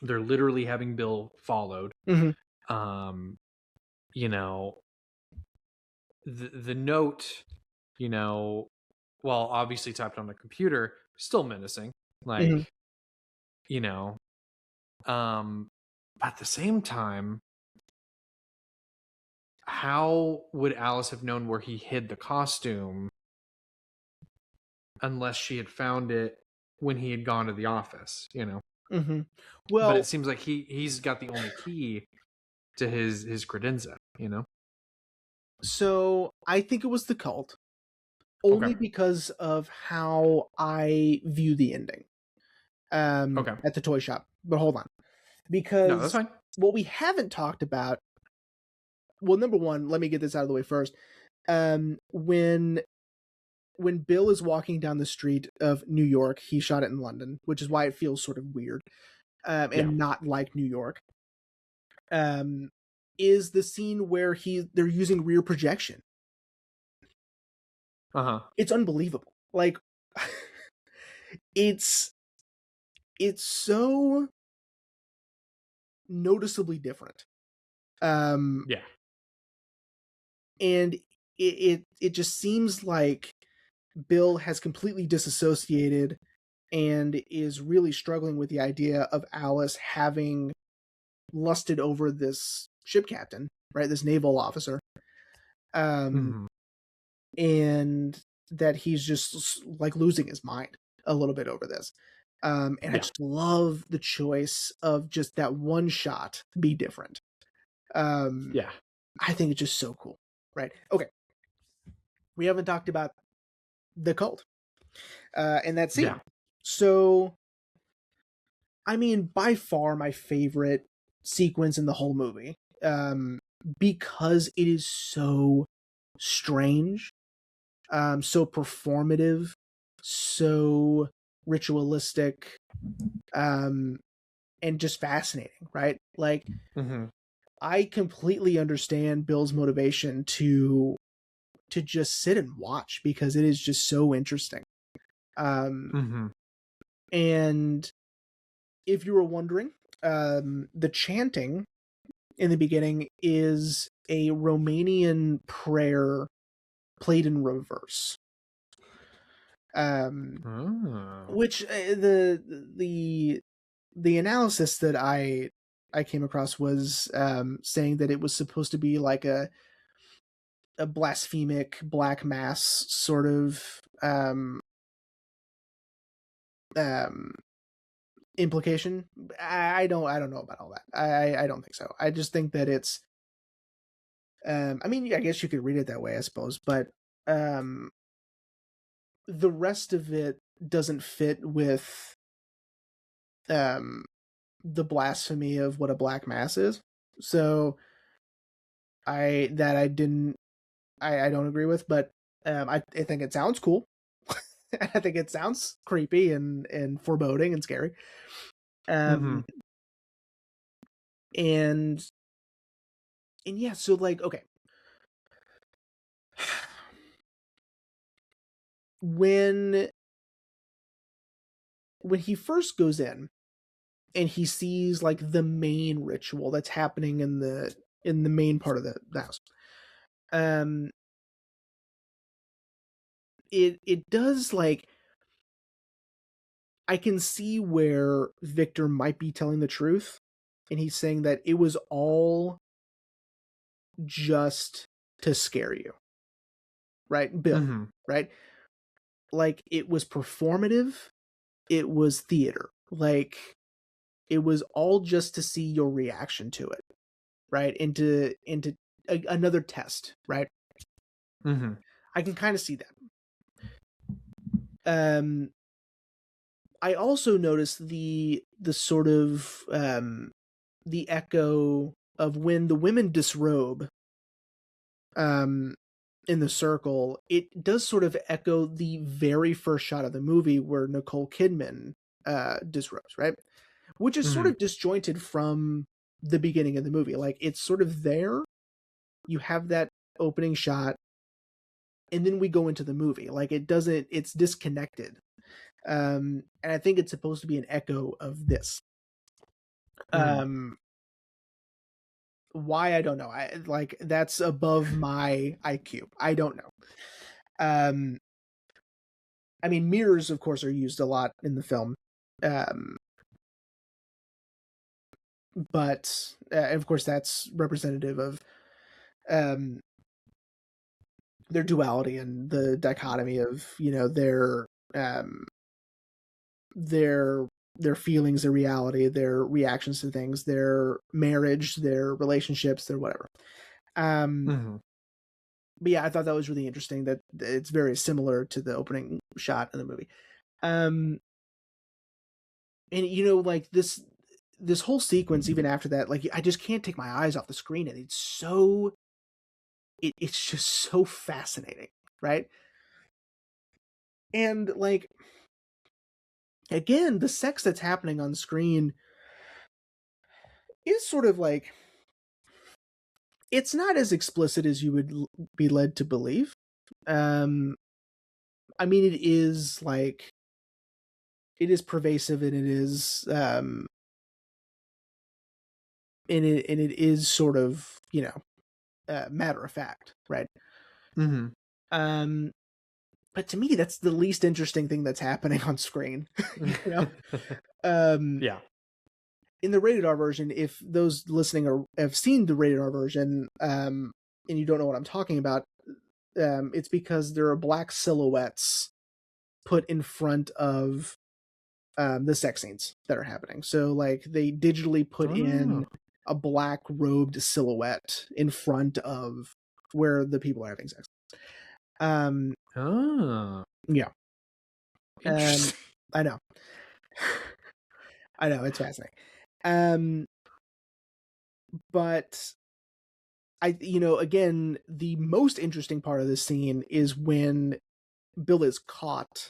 They're literally having Bill followed. Mm-hmm. You know, the note, you know, while obviously typed on a computer, still menacing. Like, Mm-hmm. you know, at the same time, how would Alice have known where he hid the costume unless she had found it when he had gone to the office, you know? Mm-hmm. But Well, it seems like he's got the only key to his credenza, you know? so I think it was the cult, Okay. only because of how I view the ending Okay. at the toy shop. But hold on. No, Because that's fine. what we haven't talked about, well, number one, let me get this out of the way first. When Bill is walking down the street of New York, he shot it in London, which is why it feels sort of weird and not like New York. Is the scene where they're using rear projection. It's unbelievable. Like, it's so noticeably different. Yeah. And it just seems like Bill has completely disassociated and is really struggling with the idea of Alice having lusted over this ship captain, right? This naval officer. And that he's just like losing his mind a little bit over this. And I just love the choice of just that one shot be different. Yeah. I think it's just so cool, right? Okay. We haven't talked about the cult and that scene. Yeah. So, I mean, by far my favorite sequence in the whole movie, because it is so strange, so performative, so ritualistic, and just fascinating, right? Like, I completely understand Bill's motivation to just sit and watch, because it is just so interesting. And if you were wondering, the chanting in the beginning is a Romanian prayer played in reverse. Which the analysis that I came across was saying that it was supposed to be like a blasphemic black mass sort of implication. I don't know about all that. I don't think so. I just think that it's I mean, I guess you could read it that way, I suppose, but the rest of it doesn't fit with the blasphemy of what a black mass is. So I don't agree with, but I think it sounds cool. I think it sounds creepy and foreboding and scary. And yeah, so like, okay. When he first goes in and he sees like the main ritual that's happening in the main part of the house, it does, like, I can see where Victor might be telling the truth, and he's saying that it was all just to scare you, right, Bill? Right? Like, it was performative, it was theater, like, it was all just to see your reaction to it, right? And to another test, right? Mm-hmm. I can kind of see that. I also noticed the sort of the echo of when the women disrobe in the circle. It does sort of echo the very first shot of the movie where Nicole Kidman disrobes, right? Which is sort Mm-hmm. of disjointed from the beginning of the movie. Like, it's sort of there. You have that opening shot, and then we go into the movie. Like, it's disconnected. And I think it's supposed to be an echo of this. Mm-hmm. Why, I don't know. That's above my IQ. I don't know. Um, I mean, mirrors, of course, are used a lot in the film. Um, but of course, that's representative of um, their duality and the dichotomy of, um, their their feelings, their reality, their reactions to things, their marriage, their relationships, their whatever. Um, Mm-hmm. but yeah, I thought that was really interesting that it's very similar to the opening shot in the movie. And like this whole sequence, even after that, like, I just can't take my eyes off the screen, and it's just so fascinating, right? And like, again, the sex that's happening on screen is sort of like, it's not as explicit as you would be led to believe. Um, I mean, it is pervasive, and it is and it is sort of, matter of fact, right? Mm-hmm. Um, but to me, that's the least interesting thing that's happening on screen. you know, um, Yeah. in the rated R version, if those listening have seen the rated R version, and you don't know what I'm talking about, it's because there are black silhouettes put in front of the sex scenes that are happening. So, like, they digitally put in Oh. a black robed silhouette in front of where the people are having sex. Oh. Yeah. Interesting. I know. I know, it's fascinating. Um, but again, the most interesting part of this scene is when Bill is caught,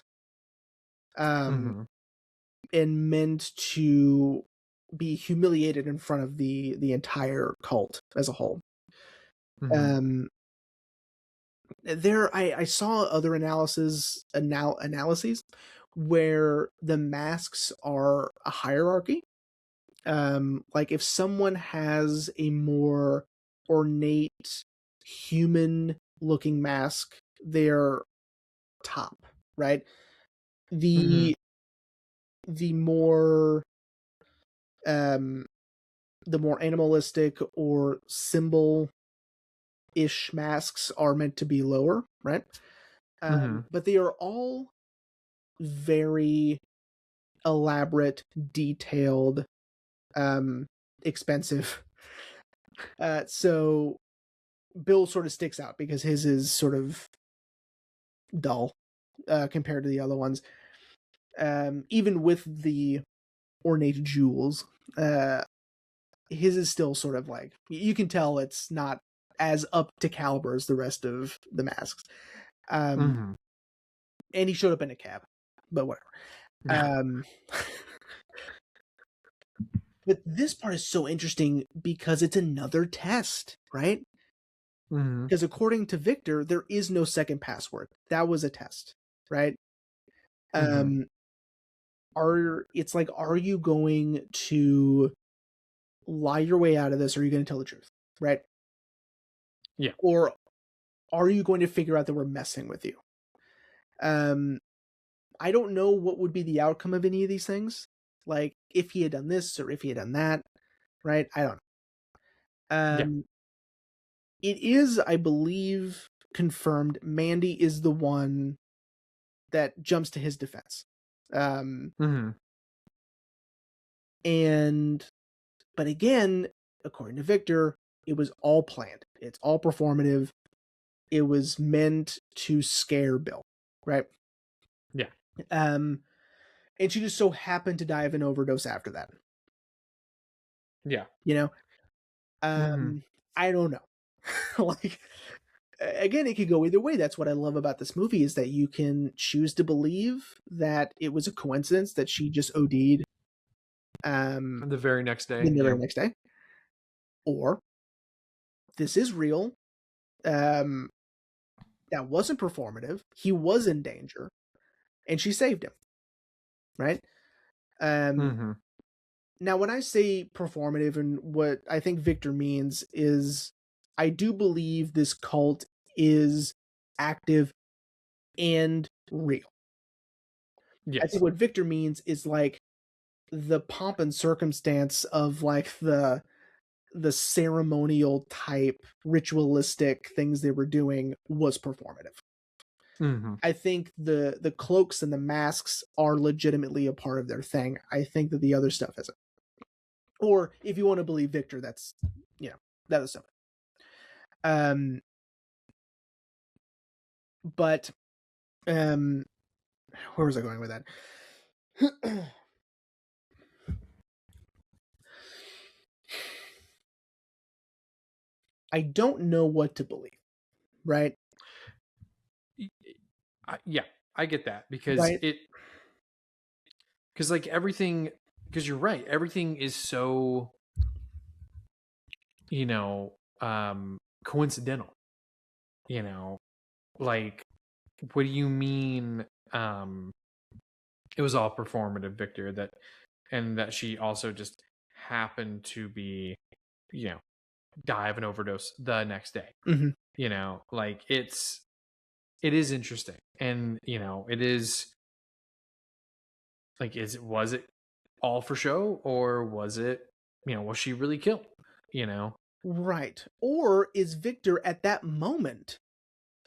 um, Mm-hmm. and meant to be humiliated in front of the entire cult as a whole. Mm-hmm. Um, I saw other analyses where the masks are a hierarchy. Like, if someone has a more ornate human looking mask, they're top, right? Mm-hmm. The more um the more animalistic or symbol ish masks are meant to be lower, right? Mm-hmm. But they are all very elaborate, detailed, expensive. So Bill sort of sticks out because his is sort of dull compared to the other ones. Even with the ornate jewels, his is still sort of like, you can tell it's not as up to caliber as the rest of the masks. Mm-hmm. And he showed up in a cab, but whatever. Yeah. But this part is so interesting because it's another test, right? Mm-hmm. Because according to Victor, there is no second password. That was a test, right? Mm-hmm. Um, are you going to lie your way out of this, or are you going to tell the truth, right? Yeah. Or are you going to figure out that we're messing with you? I don't know what would be the outcome of any of these things. Like, if he had done this or if he had done that, right? I don't know. Yeah. It is, I believe, confirmed Mandy is the one that jumps to his defense. Mm-hmm. And but again, according to Victor, it was all planned. It's all performative. It was meant to scare Bill, right? Yeah. And she just so happened to die of an overdose after that. Yeah. You know, Mm-hmm. I don't know. Like, again, it could go either way. That's what I love about this movie, is that you can choose to believe that it was a coincidence that she just OD'd The very next day. the Yeah. very next day, or this is real. Um, that wasn't performative. He was in danger, and she saved him. Right. Um, Mm-hmm. Now, when I say performative, and what I think Victor means is, I do believe this cult is active and real. I Yes. think what Victor means is like the pomp and circumstance of like the ceremonial type ritualistic things they were doing was performative. Mm-hmm. I think the cloaks and the masks are legitimately a part of their thing. I think that the other stuff isn't. Or if you want to believe Victor, that's, that other stuff. But where was I going with that? I don't know what to believe, right? Yeah, I get that, because Right? like everything, because you're right, everything is so, you know, coincidental, you know, like, what do you mean, it was all performative, Victor, and that she also just happened to be, die of an overdose the next day, Mm-hmm. like, it is interesting, and it is like, was it all for show, or was it, was she really killed, you know Right. Or is Victor at that moment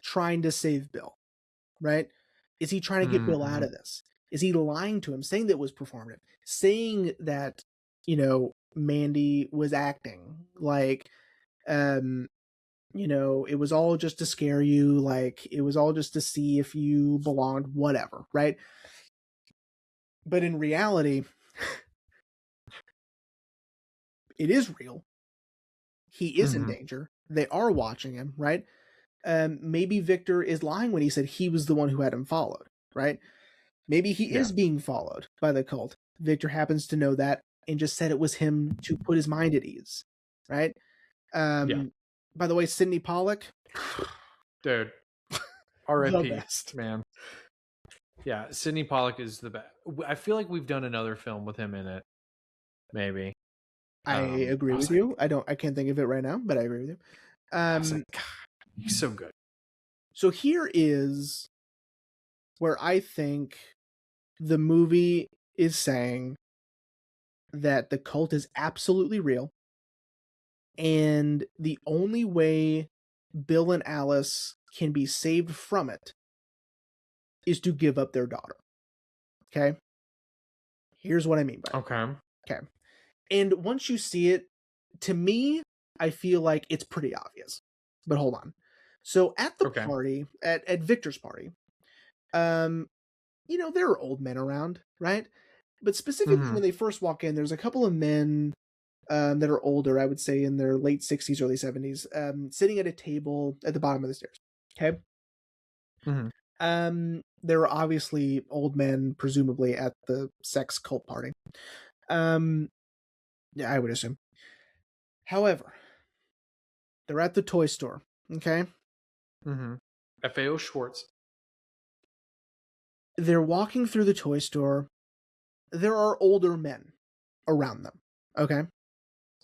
trying to save Bill? Right? Is he trying to get Bill out mm-hmm. of this? Is he lying to him, saying that it was performative, saying that, Mandy was acting like, it was all just to scare you, like it was all just to see if you belonged, whatever, right? But in reality, it is real. He is in Mm-hmm. danger. They are watching him, right? Maybe Victor is lying when he said he was the one who had him followed, right? Maybe he Yeah. is being followed by the cult. Victor happens to know that and just said it was him to put his mind at ease, right? Yeah. By the way, Sidney Pollack, Dude, the RIP, best. man. Yeah, Sidney Pollack is the best. I feel like we've done another film with him in it, maybe. I agree I with was like, you. I can't think of it right now, but I agree with you. God, he's so good. So here is where I think the movie is saying that the cult is absolutely real, and the only way Bill and Alice can be saved from it is to give up their daughter. Okay? Here's what I mean by it. Okay. Okay. And once you see it, to me, I feel like it's pretty obvious. But hold on. So at the Okay. party, at Victor's party, um, there are old men around, right? But specifically Mm-hmm. when they first walk in, there's a couple of men that are older, I would say in their late 60s, early 70s, sitting at a table at the bottom of the stairs. Okay. Mm-hmm. There are obviously old men, presumably at the sex cult party. Yeah, I would assume. However, they're at the toy store. Okay. Mm-hmm. FAO Schwartz. They're walking through the toy store. There are older men around them. Okay.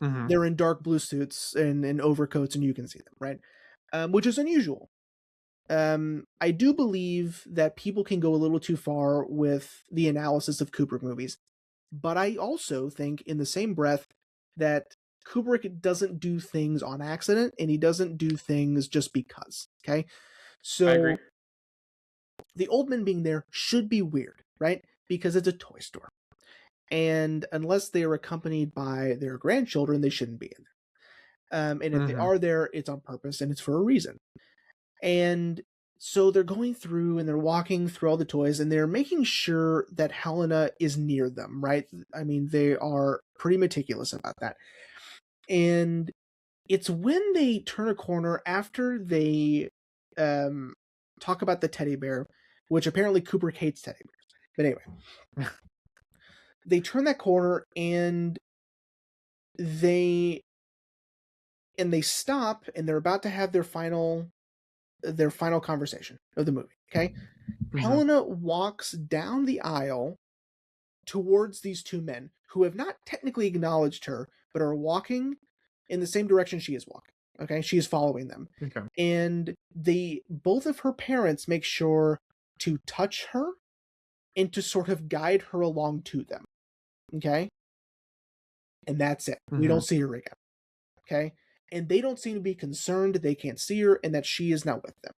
Mm-hmm. They're in dark blue suits and in overcoats, and you can see them, right? Which is unusual. I do believe that people can go a little too far with the analysis of Kubrick movies, but I also think, in the same breath, that Kubrick doesn't do things on accident, and he doesn't do things just because. Okay, I agree. so the old men being there should be weird, right? Because it's a toy store, and unless they are accompanied by their grandchildren, they shouldn't be in there. And if they are there, it's on purpose and it's for a reason. And so they're going through and they're walking through all the toys and they're making sure that Helena is near them, right? I mean, they are pretty meticulous about that. And it's when they turn a corner after they talk about the teddy bear, which apparently Kubrick hates teddy bears. But anyway, they turn that corner and they stop and they're about to have their final conversation of the movie. Okay. Helena walks down the aisle towards these two men who have not technically acknowledged her, but are walking in the same direction she is walking. Okay. She is following them. Okay. And both of her parents make sure to touch her and to sort of guide her along to them. Okay. And that's it. We don't see her again. Okay. And they don't seem to be concerned they can't see her and that she is not with them.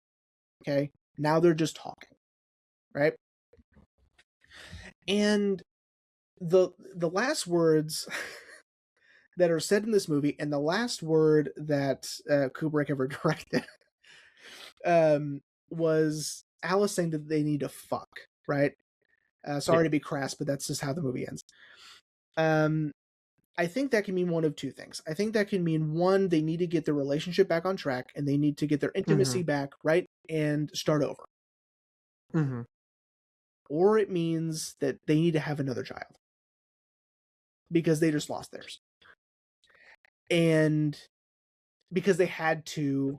Okay. Now they're just talking. Right. And the last words that are said in this movie, and the last word that Kubrick ever directed, was Alice saying that they need to fuck, right? Sorry to be crass, but that's just how the movie ends. I think that can mean one of two things. I think that can mean, one, they need to get their relationship back on track, and they need to get their intimacy back, right? And start over. Or it means that they need to have another child. Because they just lost theirs. And because they had to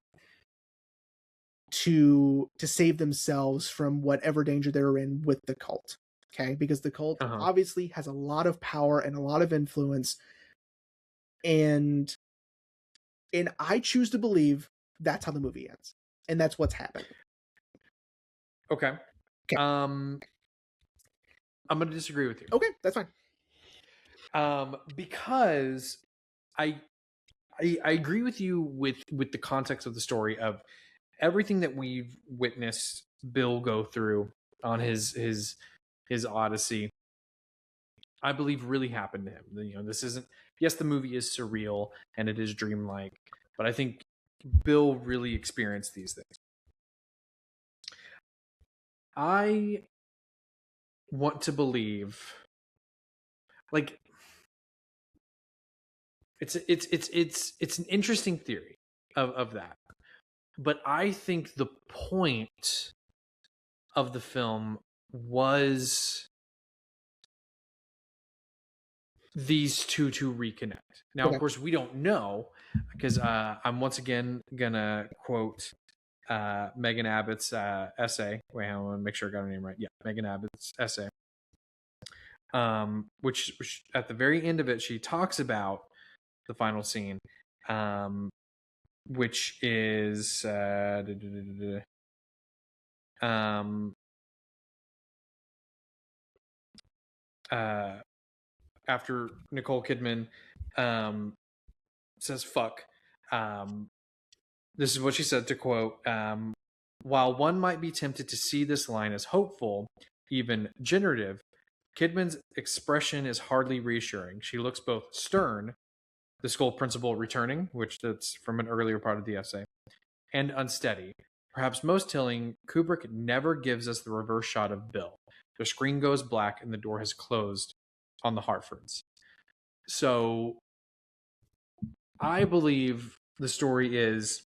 save themselves from whatever danger they were in with the cult. Okay? Because the cult obviously has a lot of power and a lot of influence. And I choose to believe that's how the movie ends. And that's what's happened. Okay. I'm going to disagree with you. Okay, that's fine. Because I agree with you with the context of the story of everything that we've witnessed Bill go through on his odyssey. I believe really happened to him. You know, this isn't. Yes, the movie is surreal and it is dreamlike, but I think Bill really experienced these things. I want to believe, like, it's an interesting theory of that, but I think the point of the film was these two to reconnect. Now, of course, we don't know, because I'm once again gonna quote Megan Abbott's essay. Wait, I want to make sure I got her name right. Yeah, Megan Abbott's essay. Which at the very end of it, she talks about the final scene, which is after Nicole Kidman says fuck. This is what she said, to quote, while one might be tempted to see this line as hopeful, even generative, Kidman's expression is hardly reassuring. She looks both stern, the skull principle returning, which that's from an earlier part of the essay, and unsteady. Perhaps most telling, Kubrick never gives us the reverse shot of Bill. The screen goes black and the door has closed on the Hartfords. So I believe the story is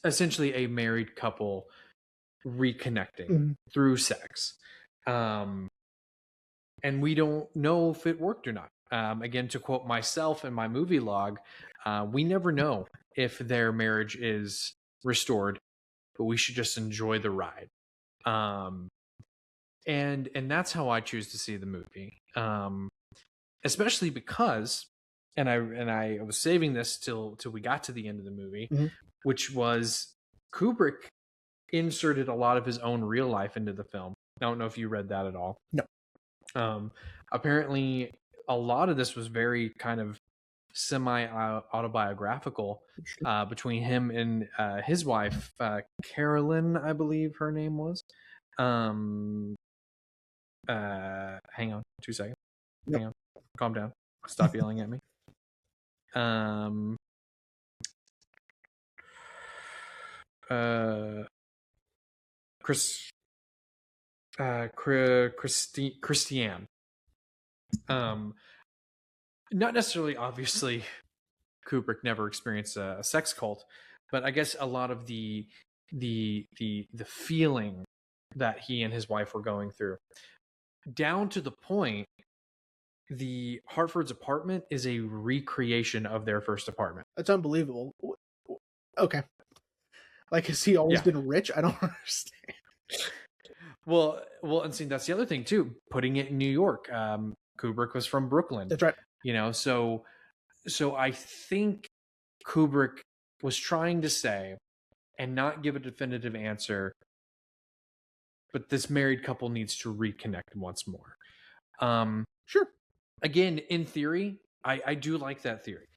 essentially a married couple reconnecting through sex. And we don't know if it worked or not. Again, to quote myself in my movie log, we never know if their marriage is restored, but we should just enjoy the ride. And that's how I choose to see the movie. Especially because, and I was saving this till we got to the end of the movie, which was Kubrick inserted a lot of his own real life into the film. I don't know if you read that at all. No. Apparently, a lot of this was very kind of semi-autobiographical between him and his wife, Carolyn, I believe her name was. Hang on 2 seconds. Hang on. Calm down. Stop yelling at me. Um, uh, Chris, Christiane. Um, Not necessarily, obviously, Kubrick never experienced a sex cult, but I guess a lot of the feeling that he and his wife were going through, down to the point, the Hartford's apartment is a recreation of their first apartment. That's unbelievable. Okay. Like, has he always Yeah. been rich? I don't understand. Well, and see, that's the other thing too. Putting it in New York, Kubrick was from Brooklyn. That's right. So I think Kubrick was trying to say, and not give a definitive answer, but this married couple needs to reconnect once more. Sure. Again, in theory, I do like that theory,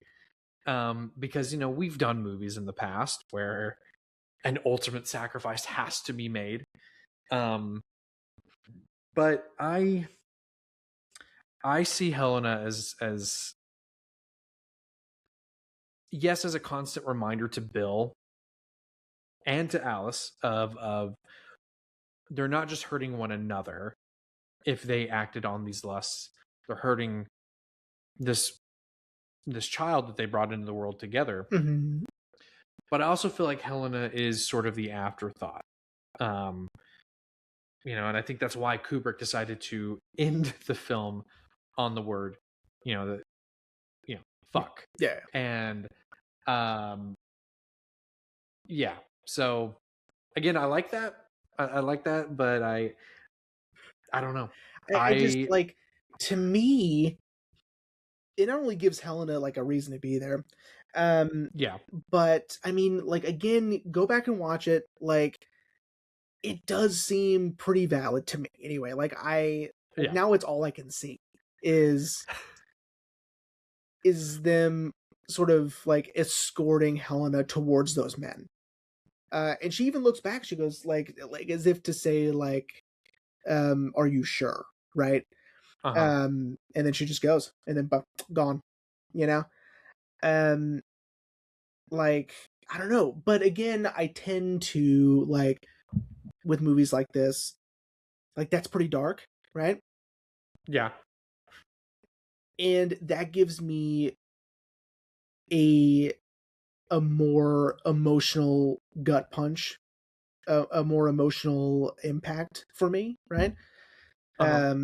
because we've done movies in the past where an ultimate sacrifice has to be made. But I see Helena as yes, as a constant reminder to Bill and to Alice of they're not just hurting one another if they acted on these lusts. They're hurting this child that they brought into the world together. Mm-hmm. But I also feel like Helena is sort of the afterthought. And I think that's why Kubrick decided to end the film on the word, fuck. Yeah. And yeah. So again, I like that. I like that, but I don't know. I just, like, to me, it not only gives Helena like a reason to be there, yeah. but I mean, like, again, go back and watch it. Like, it does seem pretty valid to me anyway. Like, now it's all I can see is them sort of like escorting Helena towards those men. And she even looks back, she goes like as if to say, like, are you sure? Right. Uh-huh. And then she just goes, and then gone, like, I don't know, but again, I tend to, like, with movies like this, like, that's pretty dark, right? Yeah. And that gives me a more emotional gut punch, a more emotional impact for me, right? Uh-huh.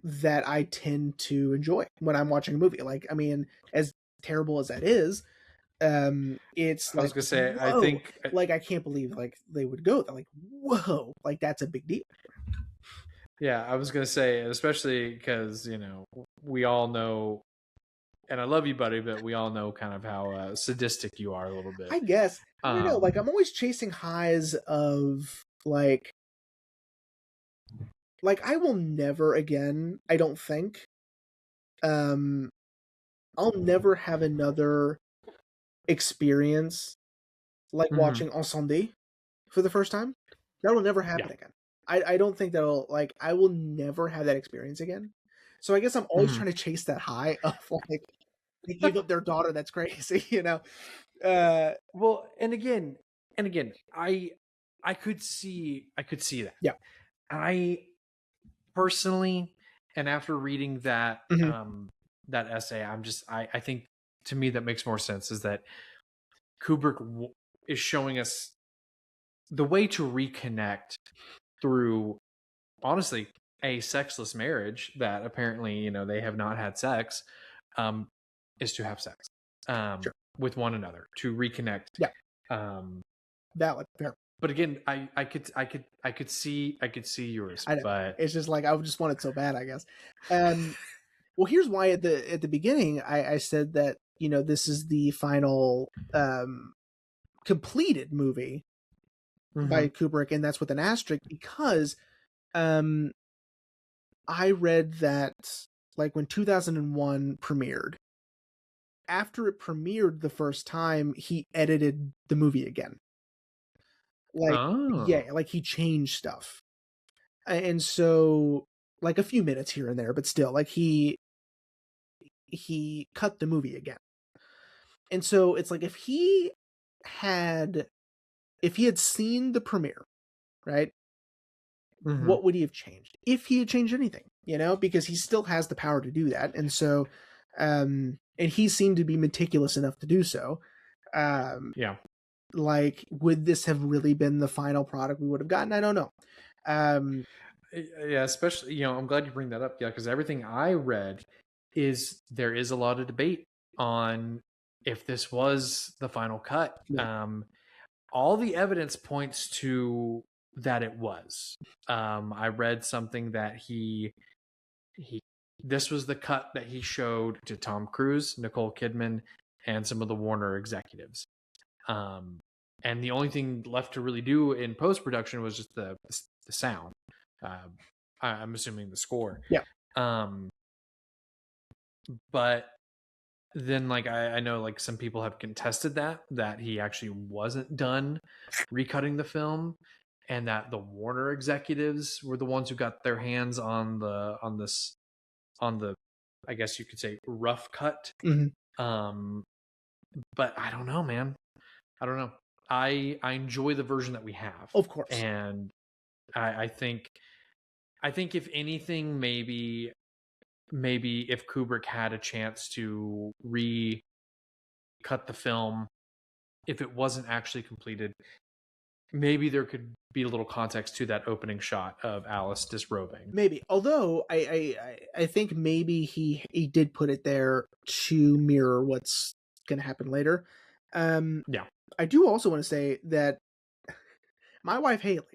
That I tend to enjoy when I'm watching a movie. Like, I mean, as terrible as that is, it's I was like, gonna say, I whoa, think, like, I can't believe, like, they would go there. Like, whoa, like, that's a big deal. yeah, I was gonna say, especially because we all know, and I love you, buddy, but we all know kind of how sadistic you are a little bit. I guess, I don't know, like, I'm always chasing highs of, like, I will never again, I don't think, I'll never have another experience like Mhm. watching Ensemble for the first time. That'll never happen Yeah. again. I don't think that'll, like, I will never have that experience again. So I guess I'm always Mhm. trying to chase that high of, like, they gave up their daughter, that's crazy, Well, and again, I could see that. Yeah. I personally, and after reading that Mhm. that essay, I think, to me, that makes more sense, is that Kubrick is showing us the way to reconnect through, honestly, a sexless marriage that apparently they have not had sex, is to have sex Sure. with one another, to reconnect. Yeah. um Valid, fair. but again, I could see yours, I know. but It's just like, I just want it so bad, I guess. Well, here's why at the beginning I said that, this is the final completed movie by Mhm. Kubrick, and that's with an asterisk, because um I read that, like, when 2001 premiered, after it premiered the first time, he edited the movie again. Like, Oh, yeah, like, he changed stuff. And so, like, a few minutes here and there, but still, like, he cut the movie again. And so it's like if he had seen the premiere, right? Mhm. What would he have changed? If he had changed anything, because he still has the power to do that. And so and he seemed to be meticulous enough to do so. Yeah. Like, would this have really been the final product we would have gotten? I don't know. Yeah, especially, I'm glad you bring that up. Yeah, because everything I read is there is a lot of debate on if this was the final cut. Yeah. All the evidence points to that it was. I read something that he this was the cut that he showed to Tom Cruise, Nicole Kidman, and some of the Warner executives. And the only thing left to really do in post production was just the sound. I'm assuming the score. Yeah. But then, like, I know, like, some people have contested that he actually wasn't done recutting the film, and that the Warner executives were the ones who got their hands on the I guess you could say rough cut. Mm-hmm. But I don't know, man. I don't know. I enjoy the version that we have, Of course. and I think if anything, maybe if Kubrick had a chance to recut the film, if it wasn't actually completed, maybe there could be a little context to that opening shot of Alice disrobing. Maybe, although I think maybe he did put it there to mirror what's going to happen later. Yeah. I do also want to say that my wife Haley,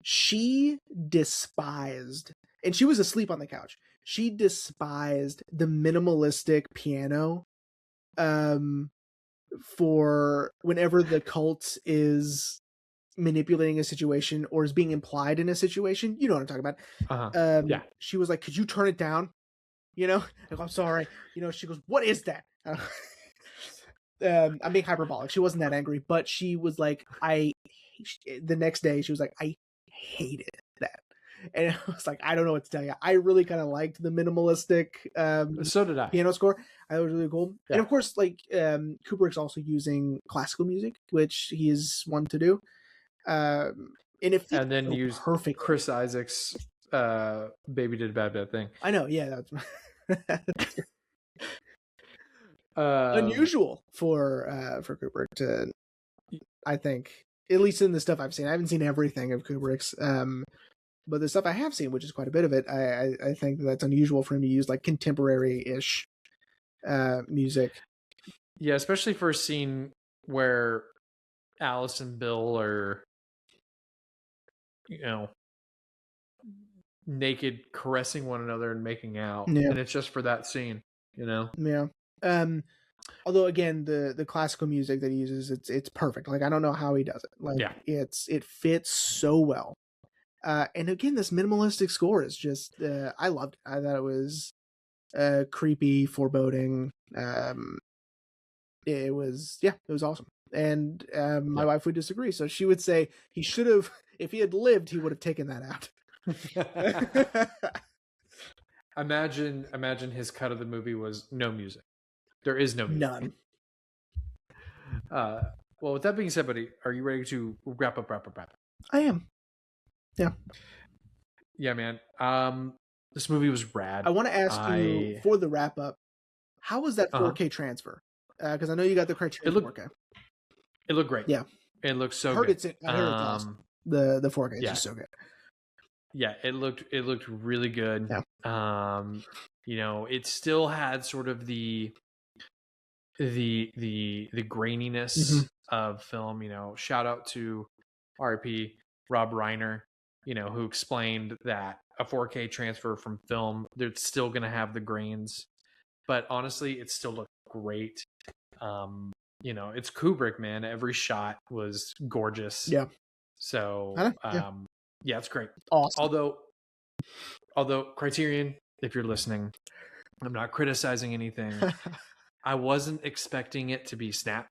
she despised, and she was asleep on the couch. She despised the minimalistic piano for whenever the cult is manipulating a situation or is being implied in a situation. You know what I'm talking about. Yeah. She was like, could you turn it down? Like, I'm sorry. She goes, what is that? I'm being hyperbolic. She wasn't that angry, but she was like, the next day she was like, I hated that. And I was like, I don't know what to tell you. I really kind of liked the minimalistic So did I. piano score. I thought it was really cool. Yeah. And of course, like, Kubrick's also using classical music, which he is one to do. And it fits and then so use perfect. Chris Isaac's Baby Did a Bad Thing. I know, yeah, that's unusual for Kubrick to, I think, at least in the stuff I've seen. I haven't seen everything of Kubrick's, but the stuff I have seen, which is quite a bit of it, I think that's unusual for him to use like contemporary-ish music. Yeah, especially for a scene where Alice and Bill are, naked, caressing one another and making out. Yeah. And it's just for that scene, Yeah. Although again, the classical music that he uses, it's perfect. Like, I don't know how he does it. Like, yeah, it fits so well. And again, this minimalistic score is just, I loved it. I thought it was creepy, foreboding. It was awesome. And my wife would disagree. So she would say he should have, if he had lived, he would have taken that out. Imagine his cut of the movie was no music. There is no music. None. Well, with that being said, buddy, are you ready to wrap up? I am. Yeah. Yeah, man. This movie was rad. I want to ask you, for the wrap up, how was that 4K transfer? Because I know you got the Criterion 4K. It looked great. Yeah. It looked so good. I heard it's awesome. The 4K is just so good. Yeah, it looked really good. Yeah. It still had sort of the graininess of film. Shout out to RP Rob Reiner, who explained that a 4K transfer from film, they're still going to have the grains, but honestly, it still looked great. It's Kubrick, man. Every shot was gorgeous. Yeah. So, yeah, it's great. Awesome. Although Criterion, if you're listening, I'm not criticizing anything. I wasn't expecting it to be a snap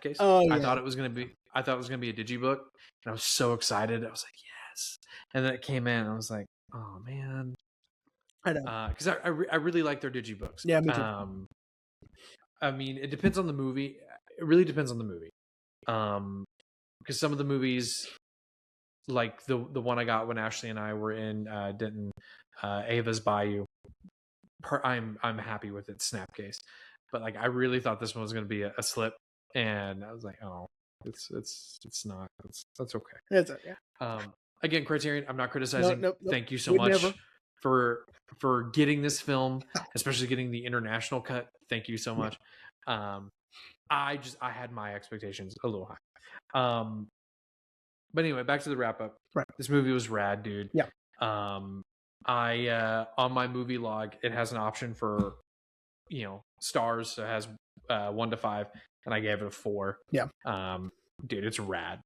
case. Oh, yeah. I thought it was gonna be a digibook, and I was so excited. I was like, yes. And then it came in, and I was like, oh man. I know. Because I really like their digibooks. Yeah, me too. I mean, it depends on the movie. It really depends on the movie. Because some of the movies, like the one I got when Ashley and I were in Denton, Ava's Bayou, I'm happy with its snapcase. But like, I really thought this one was going to be a slip, and I was like, oh, it's not. That's okay. That's it. Yeah. Again, Criterion, I'm not criticizing. Nope. Thank you so Would much never. for getting this film, especially getting the international cut. Thank you so much. I had my expectations a little high. But anyway, back to the wrap up. Right. This movie was rad, dude. Yeah. I on my movie log, it has an option for, stars. So it has 1 to 5, and I gave it a 4. Yeah. Dude, it's rad.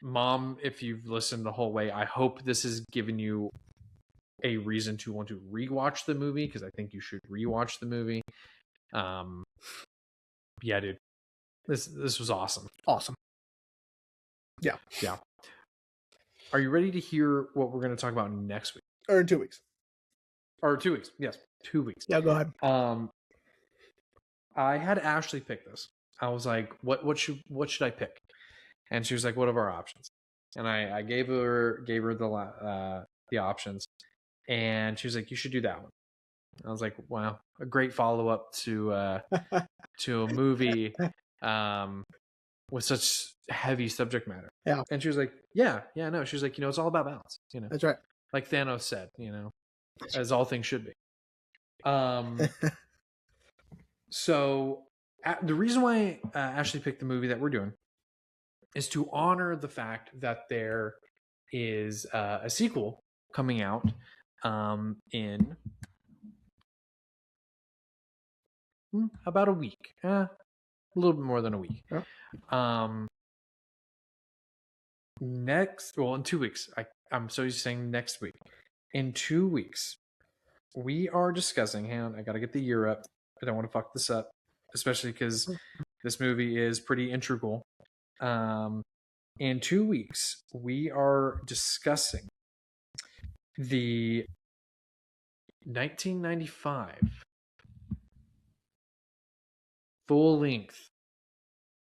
Mom, if you've listened the whole way, I hope this has given you a reason to want to rewatch the movie, because I think you should rewatch the movie. Yeah, dude, this was awesome. Awesome. Yeah. Are you ready to hear what we're going to talk about next week? Or in 2 weeks. Or 2 weeks? Yes, 2 weeks. Yeah, go ahead. I had Ashley pick this. I was like, what should I pick? And she was like, what are our options? And I gave her the options, and she was like, you should do that one. I was like, wow, a great follow up to a movie with such heavy subject matter. Yeah. And she was like, yeah, no. She was like, it's all about balance. That's right. Like Thanos said, as all things should be. So the reason why Ashley picked the movie that we're doing is to honor the fact that there is a sequel coming out in about a week, a little bit more than a week. Yeah. In 2 weeks. I'm so used to saying next week. In 2 weeks, we are discussing. Hang on, I got to get the year up. I don't want to fuck this up, especially because this movie is pretty integral. In 2 weeks, we are discussing the 1995 full-length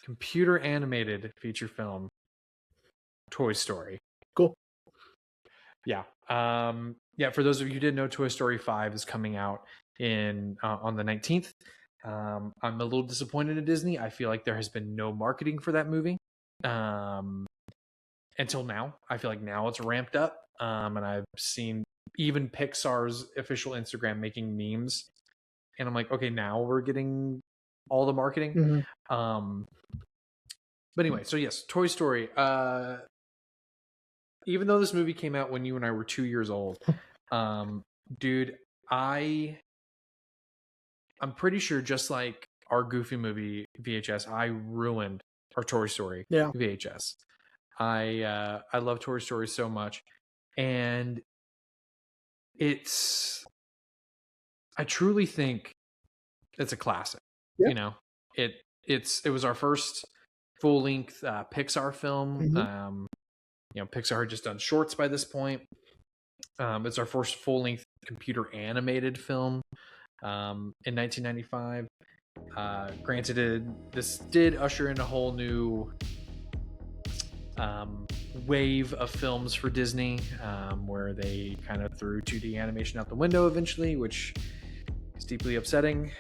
computer animated feature film Toy Story. Cool. Yeah. For those of you who didn't know, Toy Story 5 is coming out on the 19th. I'm a little disappointed in Disney. I feel like there has been no marketing for that movie until now. I feel like now it's ramped up, and I've seen even Pixar's official Instagram making memes, and I'm like, okay, now we're getting all the marketing. Mm-hmm. But anyway, so yes, Toy Story. Even though this movie came out when you and I were 2 years old, dude, I'm pretty sure, just like our Goofy movie VHS, I ruined our Toy Story VHS. I love Toy Story so much, and I truly think it's a classic. Yeah. It was our first full length Pixar film. Mm-hmm. Pixar had just done shorts by this point. It's our first full length computer animated film in 1995. Granted, this did usher in a whole new wave of films for Disney, where they kind of threw 2D animation out the window eventually, which is deeply upsetting.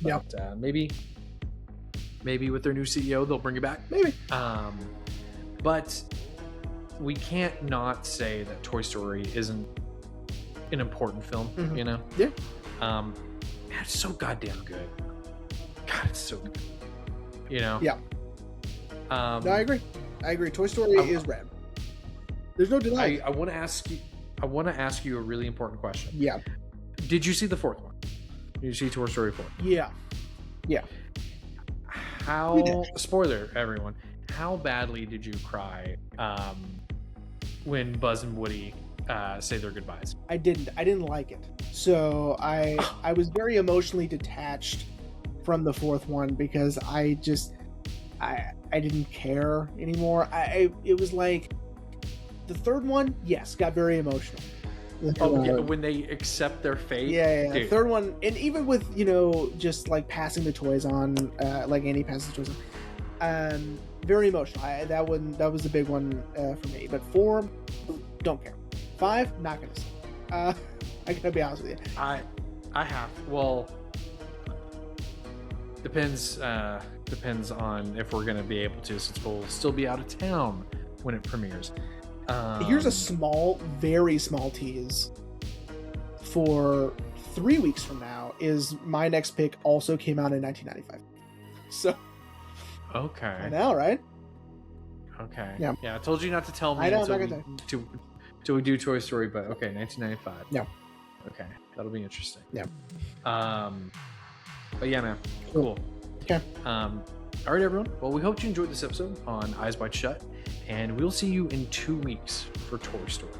Yeah. But maybe with their new CEO they'll bring it back. Maybe. But we can't not say that Toy Story isn't an important film. Mm-hmm. Yeah. Man, it's so goddamn good. God, it's so good. Yeah. No, I agree. Toy Story is rad. There's no denying. I want to ask you a really important question. Yeah. Did you see the fourth one? Did you see Toy Story 4? Yeah. Spoiler, everyone, how badly did you cry when Buzz and Woody say their goodbyes? I didn't like it. So I was very emotionally detached from the fourth one, because I didn't care anymore. It was like the third one, yes, got very emotional. Oh yeah, when they accept their fate. Yeah. Dude. Third one, and even with just like passing the toys on, like Andy passes the toys on, very emotional. That was a big one for me. But 4, don't care. 5, not gonna see. I gotta be honest with you. I have. Well, depends on if we're gonna be able to, since we'll still be out of town when it premieres. Here's a very small tease for 3 weeks from now. Is my next pick also came out in 1995? So okay, I know, right? Okay, yeah. I told you not to tell me I know, until we do Toy Story, but okay, 1995. Yeah. Okay, that'll be interesting. Yeah. But yeah, man, cool. Okay. All right, everyone. Well, we hope you enjoyed this episode on Eyes Wide Shut, and we'll see you in 2 weeks for Toy Story.